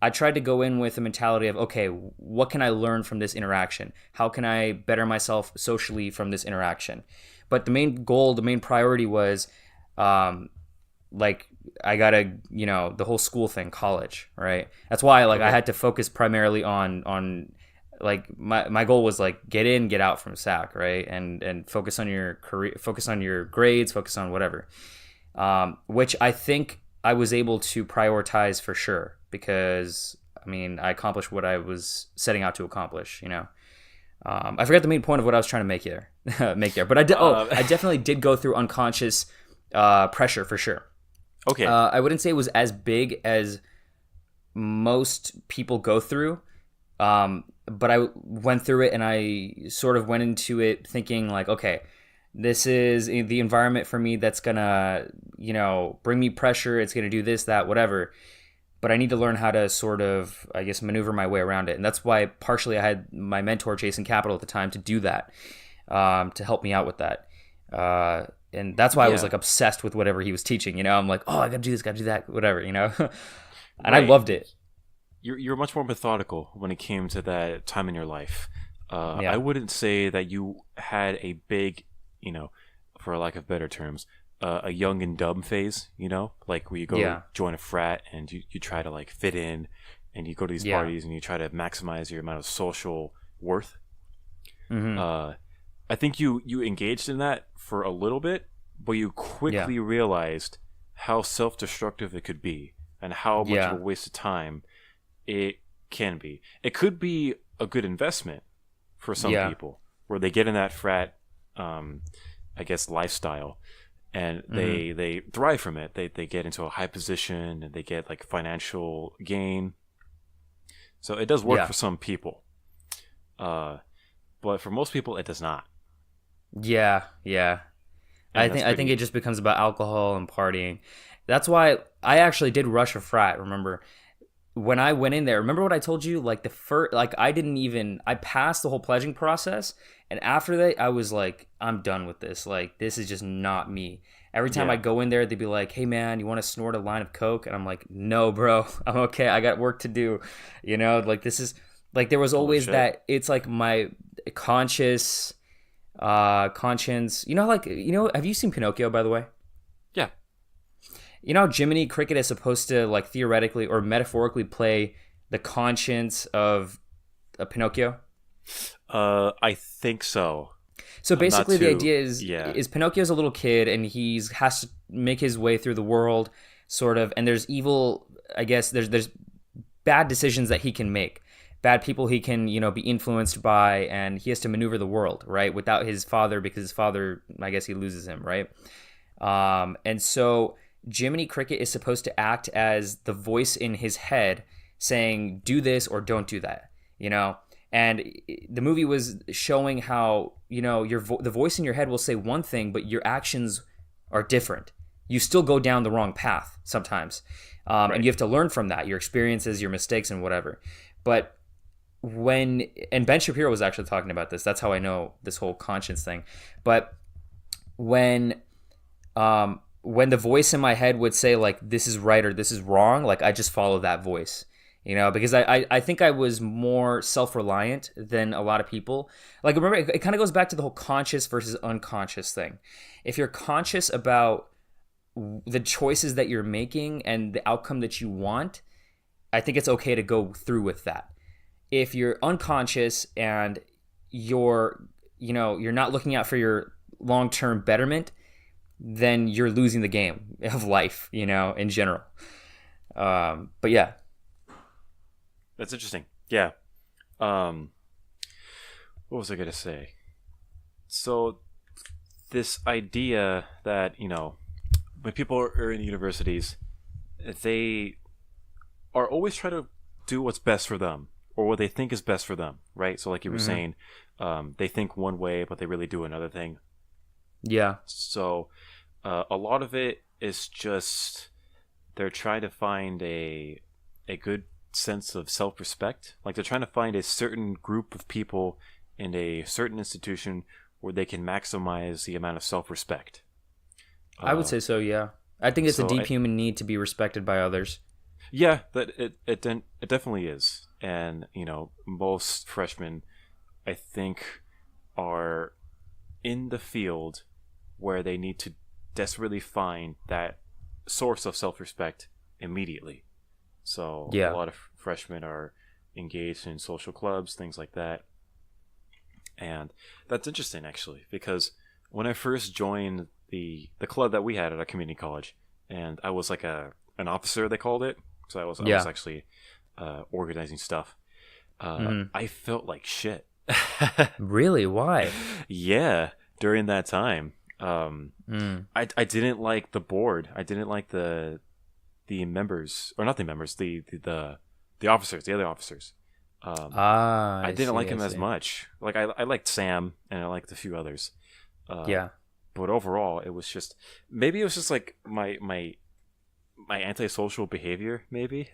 I tried to go in with a mentality of, okay, what can I learn from this interaction? How can I better myself socially from this interaction? But the main goal, the main priority was, like, I gotta, the whole school thing, college, right? That's why, like, Okay. I had to focus primarily on like, my goal was, like, get in, get out from SAC, right? And focus on your career, focus on your grades, focus on whatever. Which I think I was able to prioritize for sure, because I mean, I accomplished what I was setting out to accomplish. I forgot the main point of what I was trying to make there. But I did. I definitely did go through unconscious pressure for sure. okay, I wouldn't say it was as big as most people go through, but I went through it, and I sort of went into it thinking like, okay, this is the environment for me that's gonna, bring me pressure. It's gonna do this, that, whatever. But I need to learn how to sort of, I guess, maneuver my way around it. And that's why partially I had my mentor, Jason Capital, at the time to do that, to help me out with that. And that's why I was Yeah. like obsessed with whatever he was teaching. I'm like, oh, I gotta do this, gotta do that, whatever, And I Right. loved it. You're much more methodical when it came to that time in your life. Yeah. I wouldn't say that you had a big, for lack of better terms, a young and dumb phase, like where you go Yeah. join a frat and you try to like fit in, and you go to these Yeah. parties and you try to maximize your amount of social worth. Hmm. I think you engaged in that for a little bit, but you quickly realized how self-destructive it could be and how much of a waste of time it can be. It could be a good investment for some people where they get in that frat, I guess, lifestyle, and they thrive from it. They get into a high position and they get like financial gain. So it does work for some people. But for most people it does not. Yeah. And I that's think pretty- it just becomes about alcohol and partying. That's why I actually did rush a frat. Remember, when I went in there, remember what I told you? Like the first, like I passed the whole pledging process, and after that, I was like, I'm done with this. Like this is just not me. Every time I go in there, they'd be like, "Hey man, you want to snort a line of coke?" And I'm like, "No, bro, I'm okay. I got work to do." Like this is like there was always that. It's like my conscience. Have you seen Pinocchio, by the way? Yeah. You know how Jiminy Cricket is supposed to like theoretically or metaphorically play the conscience of Pinocchio? I think so. So basically the idea is Pinocchio's a little kid and has to make his way through the world, sort of, and there's evil, I guess there's bad decisions that he can make. Bad people he can, be influenced by, and he has to maneuver the world, right? Without his father, because his father, I guess he loses him, right? And so Jiminy Cricket is supposed to act as the voice in his head saying, do this or don't do that, And the movie was showing how, the voice in your head will say one thing, but your actions are different. You still go down the wrong path sometimes. Right. And you have to learn from that, your experiences, your mistakes, and whatever. But and Ben Shapiro was actually talking about this. That's how I know this whole conscience thing. But when the voice in my head would say like, this is right or this is wrong, like I just follow that voice, because I think I was more self-reliant than a lot of people. Like, remember, it kind of goes back to the whole conscious versus unconscious thing. If you're conscious about the choices that you're making and the outcome that you want, I think it's okay to go through with that. If you're unconscious and you're not looking out for your long-term betterment, then you're losing the game of life, in general. But yeah. That's interesting. Yeah. What was I going to say? So this idea that, when people are in universities, they are always trying to do what's best for them, or what they think is best for them, right? So like you were saying, they think one way, but they really do another thing. Yeah. So a lot of it is just they're trying to find a good sense of self-respect. Like they're trying to find a certain group of people in a certain institution where they can maximize the amount of self-respect. I would say so, yeah. I think it's a deep human need to be respected by others. Yeah, that it definitely is. And, most freshmen, I think, are in the field where they need to desperately find that source of self-respect immediately. So a lot of freshmen are engaged in social clubs, things like that. And that's interesting, actually, because when I first joined the club that we had at our community college, and I was like an officer, they called it. So I was actually organizing stuff. I felt like shit. Really? Why? Yeah, during that time, I didn't like the board. I didn't like the members, or not the members, the officers, the other officers. I didn't like him as much. Like I liked Sam and I liked a few others. But overall, it was just like my antisocial behavior, maybe.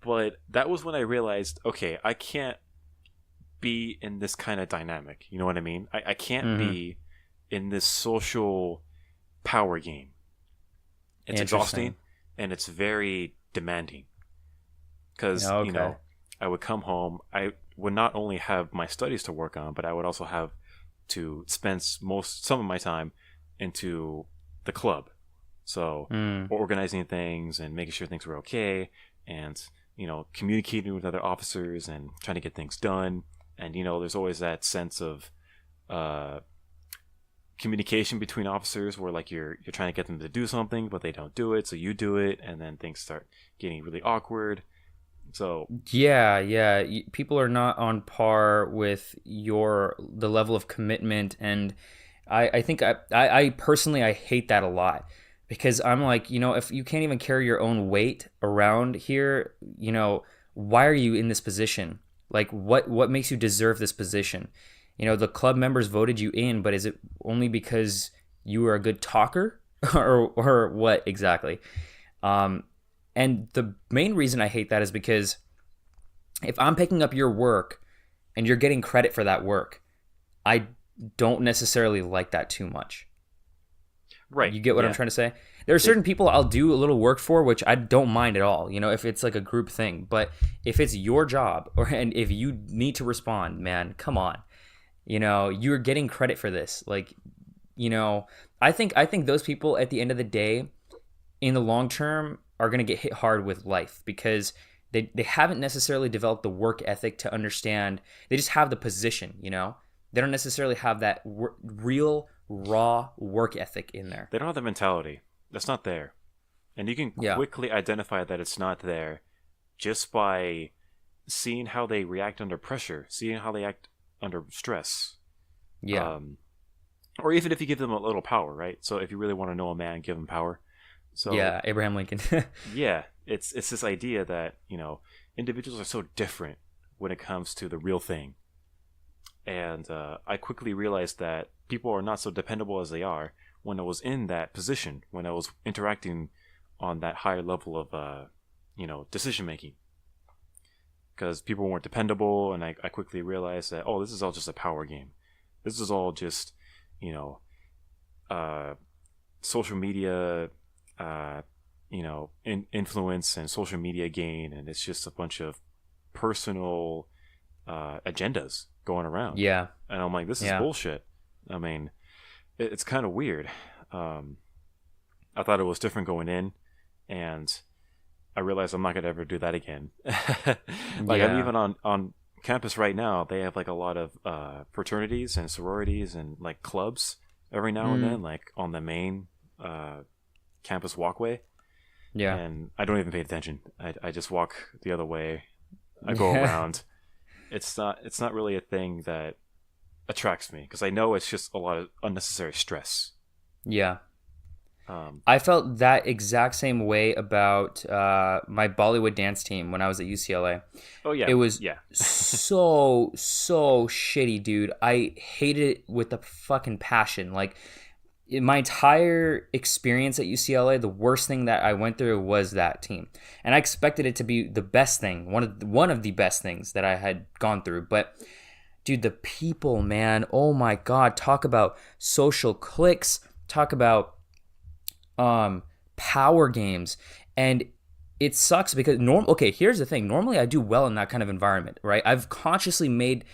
But that was when I realized, okay, I can't be in this kind of dynamic. You know what I mean? I can't be in this social power game. It's exhausting and it's very demanding. Because, I would come home, I would not only have my studies to work on, but I would also have to spend some of my time into the club. So organizing things and making sure things were okay, and communicating with other officers and trying to get things done. And there's always that sense of communication between officers where like you're trying to get them to do something, but they don't do it, so you do it, and then things start getting really awkward. So yeah, people are not on par with the level of commitment, and I think I personally I hate that a lot. Because I'm like, if you can't even carry your own weight around here, why are you in this position? Like, what makes you deserve this position? The club members voted you in, but is it only because you were a good talker or what exactly? And And the main reason I hate that is because if I'm picking up your work and you're getting credit for that work, I don't necessarily like that too much. Right. You get what I'm trying to say? There are certain people I'll do a little work for, which I don't mind at all, if it's like a group thing. But if it's your job and if you need to respond, man, come on. You're getting credit for this. Like, I think those people at the end of the day, in the long term, are going to get hit hard with life because they haven't necessarily developed the work ethic to understand. They just have the position, They don't necessarily have that real, raw work ethic in there. They don't have the mentality. That's not there. And you can quickly identify that it's not there just by seeing how they react under pressure, seeing how they act under stress. Yeah. Or even if you give them a little power, right? So if you really want to know a man, give him power. So yeah, Abraham Lincoln. Yeah, it's this idea that, individuals are so different when it comes to the real thing. And I quickly realized that people are not so dependable as they are when I was in that position, when I was interacting on that higher level of, decision making. Because people weren't dependable, and I quickly realized that, this is all just a power game. This is all just, social media, influence and social media gain, and it's just a bunch of personal agendas going around. Yeah. And I'm like, this is bullshit. I mean, it's kind of weird. I thought it was different going in, and I realized I'm not going to ever do that again. I'm even on campus right now. They have like a lot of fraternities and sororities and like clubs every now and then, like on the main campus walkway. Yeah. And I don't even pay attention. I just walk the other way. I go around. It's not really a thing that attracts me because I know it's just a lot of unnecessary stress. Yeah. I felt that exact same way about my Bollywood dance team when I was at UCLA. Oh yeah. It was so shitty, dude. I hated it with a fucking passion. Like in my entire experience at UCLA, the worst thing that I went through was that team. And I expected it to be the best thing, one of the best things that I had gone through. But dude, the people, man, oh my God, talk about social cliques, talk about power games. And it sucks because here's the thing. Normally I do well in that kind of environment, right? I've consciously made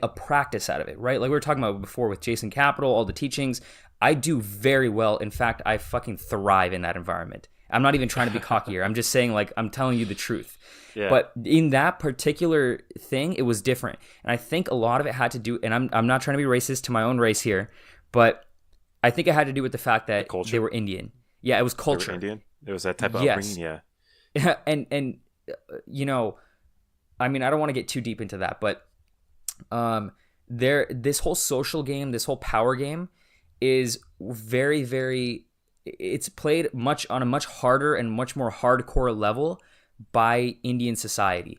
a practice out of it, right? Like we were talking about before with Jason Capital, all the teachings. I do very well. In fact, I fucking thrive in that environment. I'm not even trying to be cocky here. I'm just saying, like, I'm telling you the truth. Yeah. But in that particular thing, it was different. And I think a lot of it had to do, and I'm not trying to be racist to my own race here, but I think it had to do with the fact that they were Indian. Yeah, it was culture. They were Indian? There was that type of upbringing, yeah. And I mean, I don't want to get too deep into that, but this whole social game, this whole power game is very, very, it's played on a much harder and much more hardcore level by Indian society.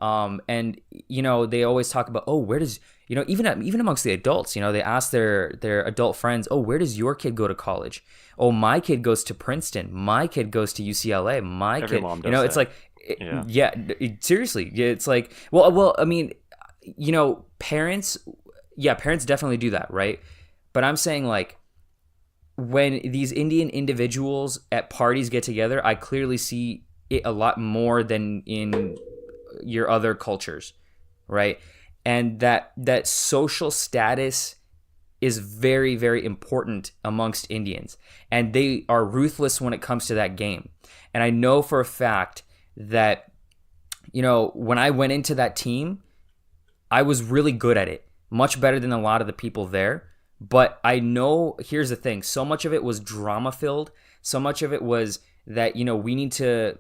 And they always talk about, where does, even amongst the adults, they ask their adult friends, where does your kid go to college? My kid goes to Princeton. My kid goes to UCLA. My Every kid, mom does it's that. like, seriously, it's like, well, I mean, parents definitely do that, right? But I'm saying, like, when these Indian individuals at parties get together, I clearly see it a lot more than in your other cultures, right? And that social status is very, very important amongst Indians. And they are ruthless when it comes to that game. And I know for a fact that, when I went into that team, I was really good at it, much better than a lot of the people there. But I know, here's the thing, so much of it was drama filled. So much of it was that, we need to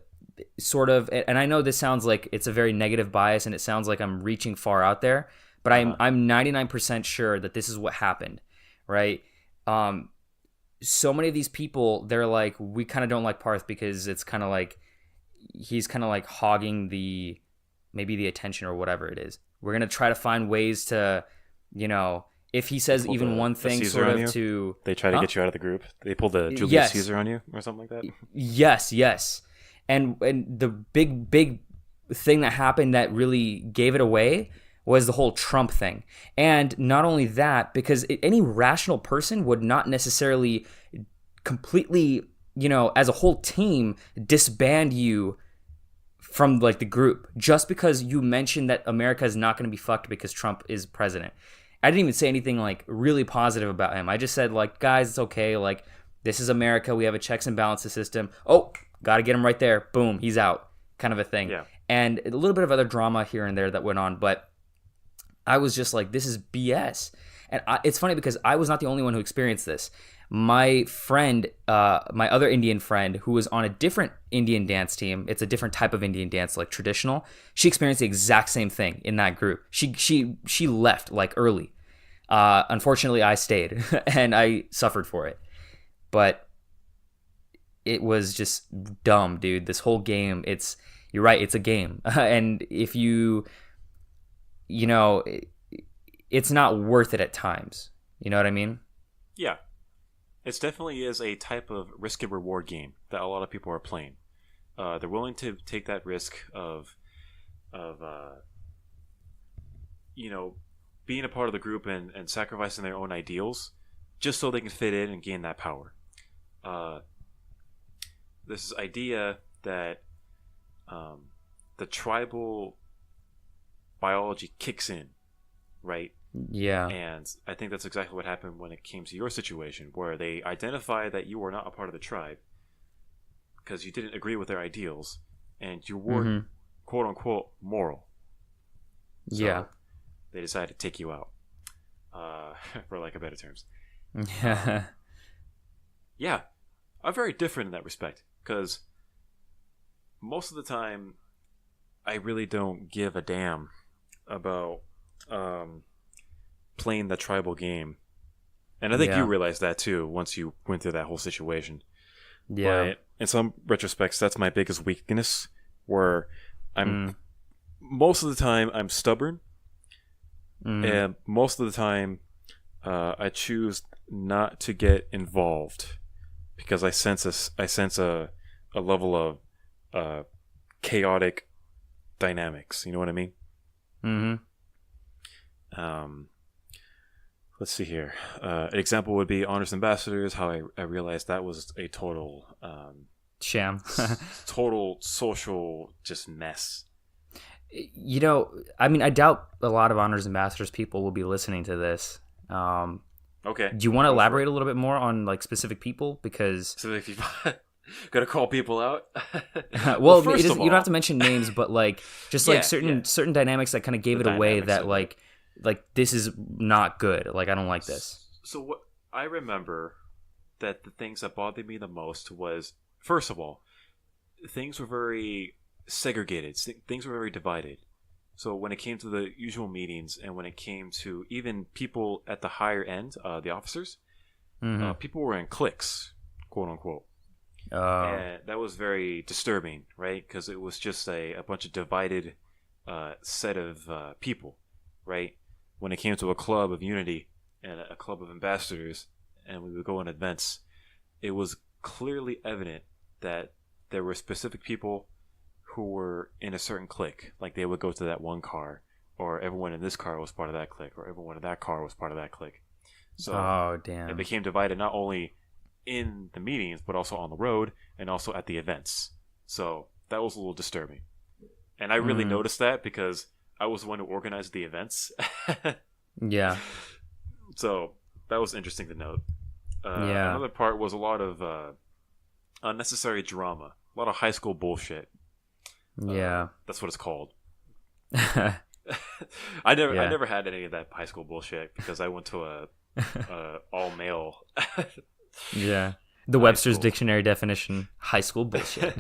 sort of, and I know this sounds like it's a very negative bias and it sounds like I'm reaching far out there, but I'm 99% sure that this is what happened, right? So many of these people, they're like, we kind of don't like Parth because it's kind of like, he's kind of like hogging maybe the attention or whatever it is. We're going to try to find ways to, if he says even one thing sort of They try to get you out of the group. They pulled the Julius Caesar on you or something like that? Yes. and the big thing that happened that really gave it away was the whole Trump thing. And not only that, because any rational person would not necessarily completely, as a whole team, disband you from like the group just because you mentioned that America is not going to be fucked because Trump is president. I didn't even say anything like really positive about him. I just said like, guys, it's okay. Like, this is America. We have a checks and balances system. Oh, got to get him right there. Boom, he's out, kind of a thing. Yeah. And a little bit of other drama here and there that went on, but I was just like, this is BS. And it's funny because I was not the only one who experienced this. My friend, my other Indian friend, who was on a different Indian dance team, it's a different type of Indian dance, like traditional, she experienced the exact same thing in that group. She left like early. Unfortunately, I stayed and I suffered for it. But it was just dumb, dude. This whole game, you're right, it's a game. And if it's not worth it at times. You know what I mean? Yeah. It definitely is a type of risk and reward game that a lot of people are playing. They're willing to take that risk of being a part of the group and sacrificing their own ideals just so they can fit in and gain that power. This idea that the tribal biology kicks in, right? Yeah. And I think that's exactly what happened when it came to your situation, where they identified that you were not a part of the tribe because you didn't agree with their ideals and you weren't quote unquote moral. So yeah. They decided to take you out, for lack of better terms. Yeah. Yeah. I'm very different in that respect because most of the time I really don't give a damn about playing the tribal game. And I think you realized that too once you went through that whole situation. Yeah. But in some retrospects, that's my biggest weakness, where I'm most of the time I'm stubborn, and most of the time I choose not to get involved because I sense a level of chaotic dynamics. You know what I mean? Let's see here. An example would be Honors Ambassadors, how I realized that was a total sham. Total social just mess. I mean, I doubt a lot of Honors Ambassadors people will be listening to this. Okay. Do you want to elaborate a little bit more on like specific people? Because specific people. Gotta call people out. well, you don't have to mention names, but like just like certain dynamics that kind of gave it away that like this is not good. Like, I don't like this. So what I remember that the things that bothered me the most was, first of all, things were very segregated. Things were very divided. So when it came to the usual meetings and when it came to even people at the higher end, the officers, people were in cliques, quote unquote. And that was very disturbing, right? Because it was just a bunch of divided set of people, right? When it came to a club of unity and a club of ambassadors, and we would go on events, it was clearly evident that there were specific people who were in a certain clique. Like, they would go to that one car, or everyone in this car was part of that clique, or everyone in that car was part of that clique. So it became divided not only in the meetings, but also on the road and also at the events. So that was a little disturbing. And I really noticed that because I was the one who organized the events. Yeah. So that was interesting to note. Another part was a lot of unnecessary drama. A lot of high school bullshit. Yeah. That's what it's called. I never had any of that high school bullshit because I went to a all male. Yeah. The Webster's Dictionary definition: high school bullshit.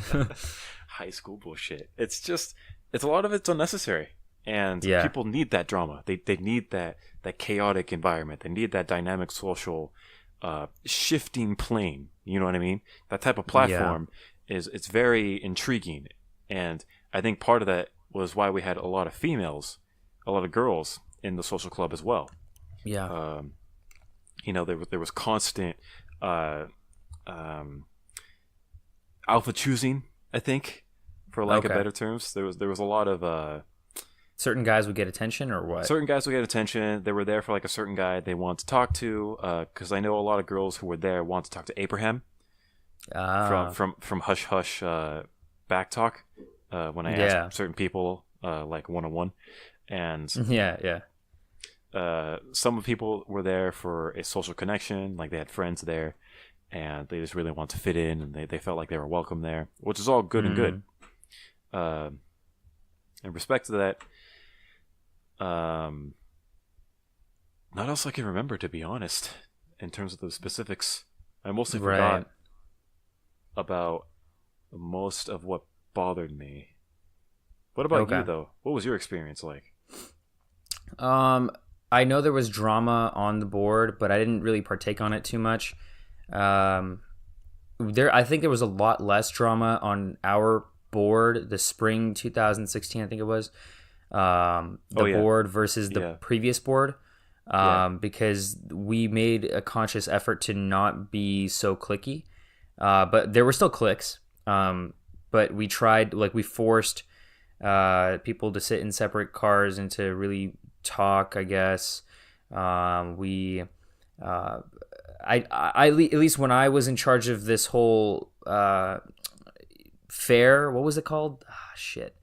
High school bullshit. It's a lot of it's unnecessary. And people need that drama. They need that chaotic environment. They need that dynamic social shifting plane. You know what I mean? That type of platform it's very intriguing. And I think part of that was why we had a lot of females, a lot of girls in the social club as well. Yeah. There was constant alpha choosing I think, for lack of Okay. better terms. There was a lot of Certain guys would get attention, or what? certain guys would get attention. They were there for like a certain guy they want to talk to. Because I know a lot of girls who were there want to talk to Abraham Ah, from Hush Hush Back Talk. When I yeah, asked certain people like 101, and yeah. some people were there for a social connection, like they had friends there, and they just really want to fit in, and they felt like they were welcome there, which is all good and good. In respect to that, not else I can remember, to be honest, in terms of the specifics. I mostly Right. forgot about most of what bothered me. What about you, Okay. though? What was your experience like? I know there was drama on the board, but I didn't really partake on it too much. Um, I think there was a lot less drama on our board, the spring 2016, I think it was. The Oh, yeah. board versus the Yeah. previous board. Yeah. Because we made a conscious effort to not be so clicky. But there were still clicks. But we tried, like, we forced people to sit in separate cars and to really talk, I guess. We at least when I was in charge of this whole fair, what was it called? Shit.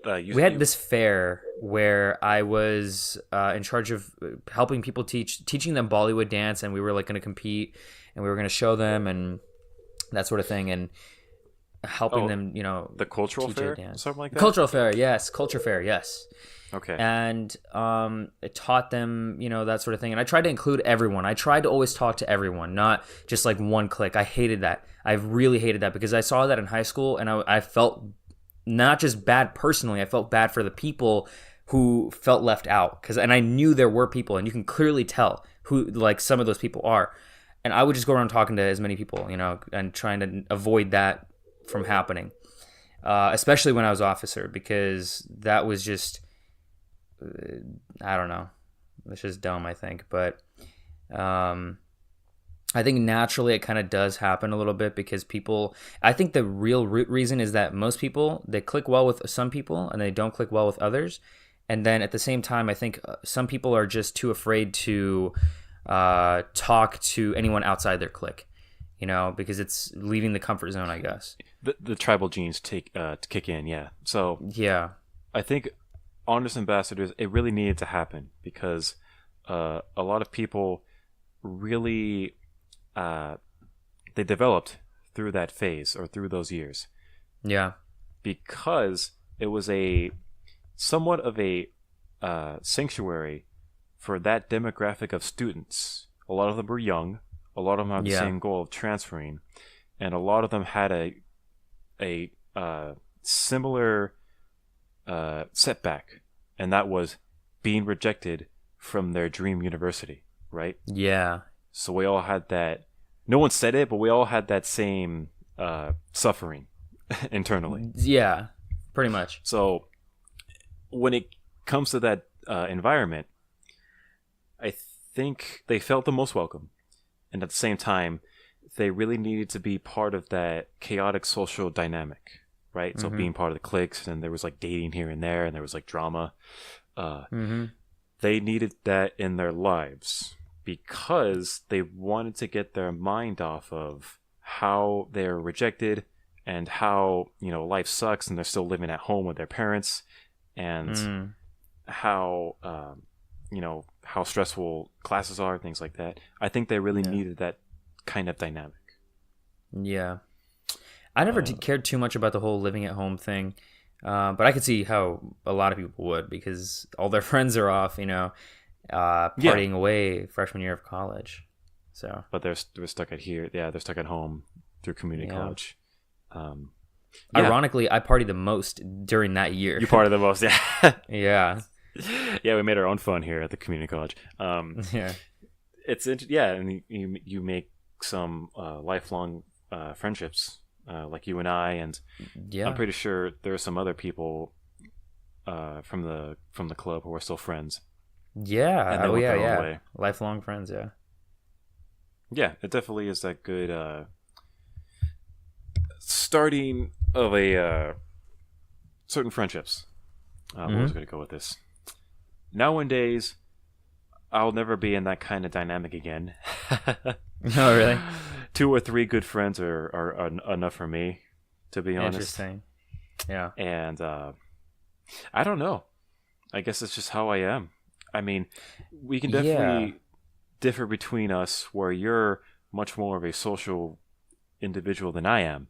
We had this fair where I was in charge of helping people teaching them Bollywood dance, and we were like going to compete, and we were going to show them and that sort of thing, and helping them, the cultural teach fair, a dance. something like that. Cultural fair, yes, culture fair, yes. Okay. And it taught them, that sort of thing. And I tried to include everyone. I tried to always talk to everyone, not just like one clique. I hated that. I really hated that because I saw that in high school, and I felt not just bad personally. I felt bad for the people who felt left out, and I knew there were people, and you can clearly tell who like some of those people are. And I would just go around talking to as many people, and trying to avoid that from happening, especially when I was officer, because that was just, I don't know, it's just dumb, I think. But I think naturally it kind of does happen a little bit because people, I think the real root reason is that most people, they click well with some people and they don't click well with others. And then at the same time, I think some people are just too afraid to talk to anyone outside their clique, because it's leaving the comfort zone, I guess. The tribal genes to kick in, yeah. So Yeah. I think honest ambassadors, it really needed to happen because a lot of people really they developed through that phase or through those years Yeah. because it was a somewhat of a sanctuary for that demographic of students. A lot of them were young. A lot of them had the Yeah. same goal of transferring, and a lot of them had a similar setback, and that was being rejected from their dream university, right? Yeah. So we all had that. No one said it, but we all had that same suffering internally. Yeah. Pretty much. So when it comes to that environment, I think they felt the most welcome. And at the same time, they really needed to be part of that chaotic social dynamic, right? So being part of the cliques, and there was like dating here and there, and there was like drama. They needed that in their lives because they wanted to get their mind off of how they're rejected and how, life sucks and they're still living at home with their parents, and how, how stressful classes are, things like that. I think they really needed that kind of dynamic. Yeah. I never cared too much about the whole living at home thing. But I could see how a lot of people would, because all their friends are off, partying away freshman year of college. So, but they're stuck at here. Yeah, they're stuck at home through community college. Ironically, I partied the most during that year. You partied the most, yeah. Yeah. Yeah, we made our own fun here at the community college. Yeah. It's and you make some lifelong friendships, like you and I, and I'm pretty sure there are some other people from the club who are still friends. Yeah. And they went their own way. Lifelong friends. Yeah. Yeah, it definitely is that good starting of a certain friendships. Where was I going to go with this? Nowadays, I'll never be in that kind of dynamic again. Oh, really? 2 or 3 good friends are enough for me, to be honest. Interesting. Yeah. And I don't know. I guess it's just how I am. I mean, we can definitely differ between us, where you're much more of a social individual than I am.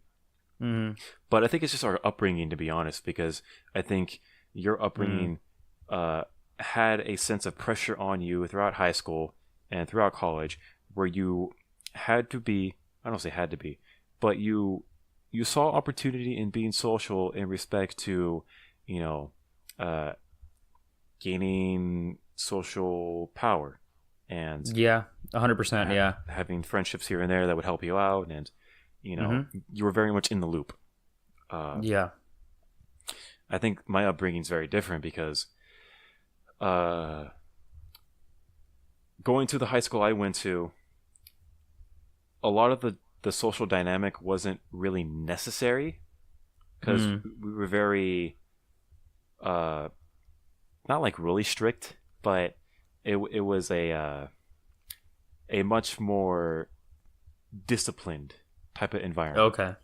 Mm-hmm. But I think it's just our upbringing, to be honest, because I think your upbringing had a sense of pressure on you throughout high school and throughout college, where you had to be, I don't say had to be, but you saw opportunity in being social in respect to, gaining social power and 100%. Yeah. having friendships here and there that would help you out, and you were very much in the loop. Yeah. I think my upbringing is very different because going to the high school I went to, a lot of the social dynamic wasn't really necessary, because we were very not like really strict, but it was a much more disciplined type of environment. Okay.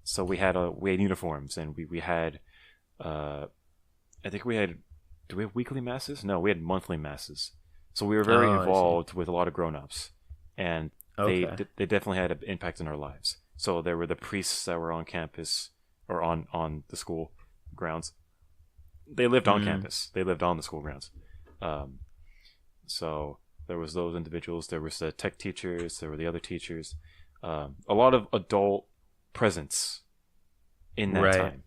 So we had uniforms, and we had I think we had, do we have weekly masses? No, we had monthly masses. So we were very involved with a lot of grown-ups, and they definitely had an impact in our lives. So there were the priests that were on campus, or on the school grounds. They lived on campus. They lived on the school grounds. So there was those individuals. There was the tech teachers. There were the other teachers. A lot of adult presence in that time.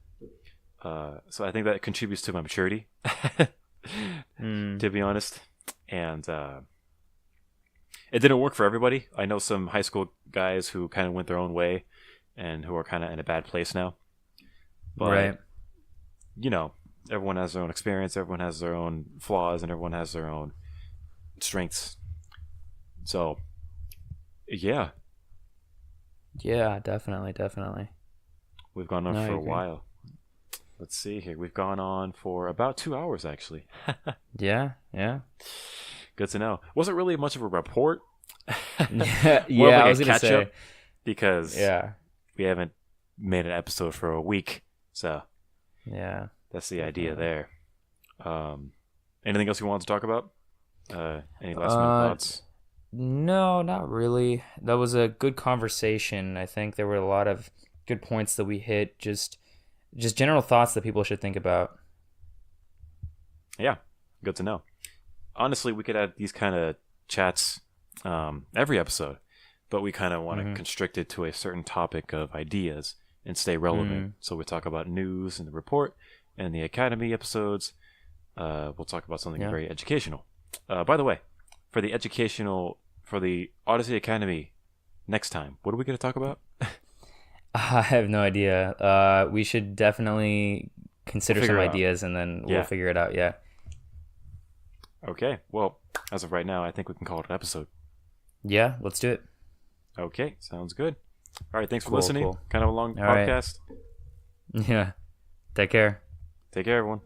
So I think that contributes to my maturity, to be honest. And it didn't work for everybody. I know some high school guys who kind of went their own way and who are kind of in a bad place now. But, everyone has their own experience. Everyone has their own flaws, and everyone has their own strengths. So, yeah. Yeah, definitely. We've gone on for a while. Let's see here. We've gone on for about 2 hours, actually. Yeah. Good to know. Wasn't really much of a report. Yeah, I was going to say. Because we haven't made an episode for a week. So yeah, that's the idea there. Anything else you wanted to talk about? Any last minute thoughts? No, not really. That was a good conversation. I think there were a lot of good points that we hit. Just general thoughts that people should think about. Yeah, good to know. Honestly, we could have these kind of chats every episode, but we kind of want to constrict it to a certain topic of ideas and stay relevant. So we talk about news in the report, and the Academy episodes, we'll talk about something very educational. By the way, for the Odyssey Academy next time, what are we going to talk about? I have no idea. We should definitely consider some ideas, and then we'll figure it out. Yeah. Okay. Well, as of right now, I think we can call it an episode. Yeah, let's do it. Okay, sounds good. All right, thanks for listening. Cool. Kind of a long podcast. Right. Yeah. Take care. Take care, everyone.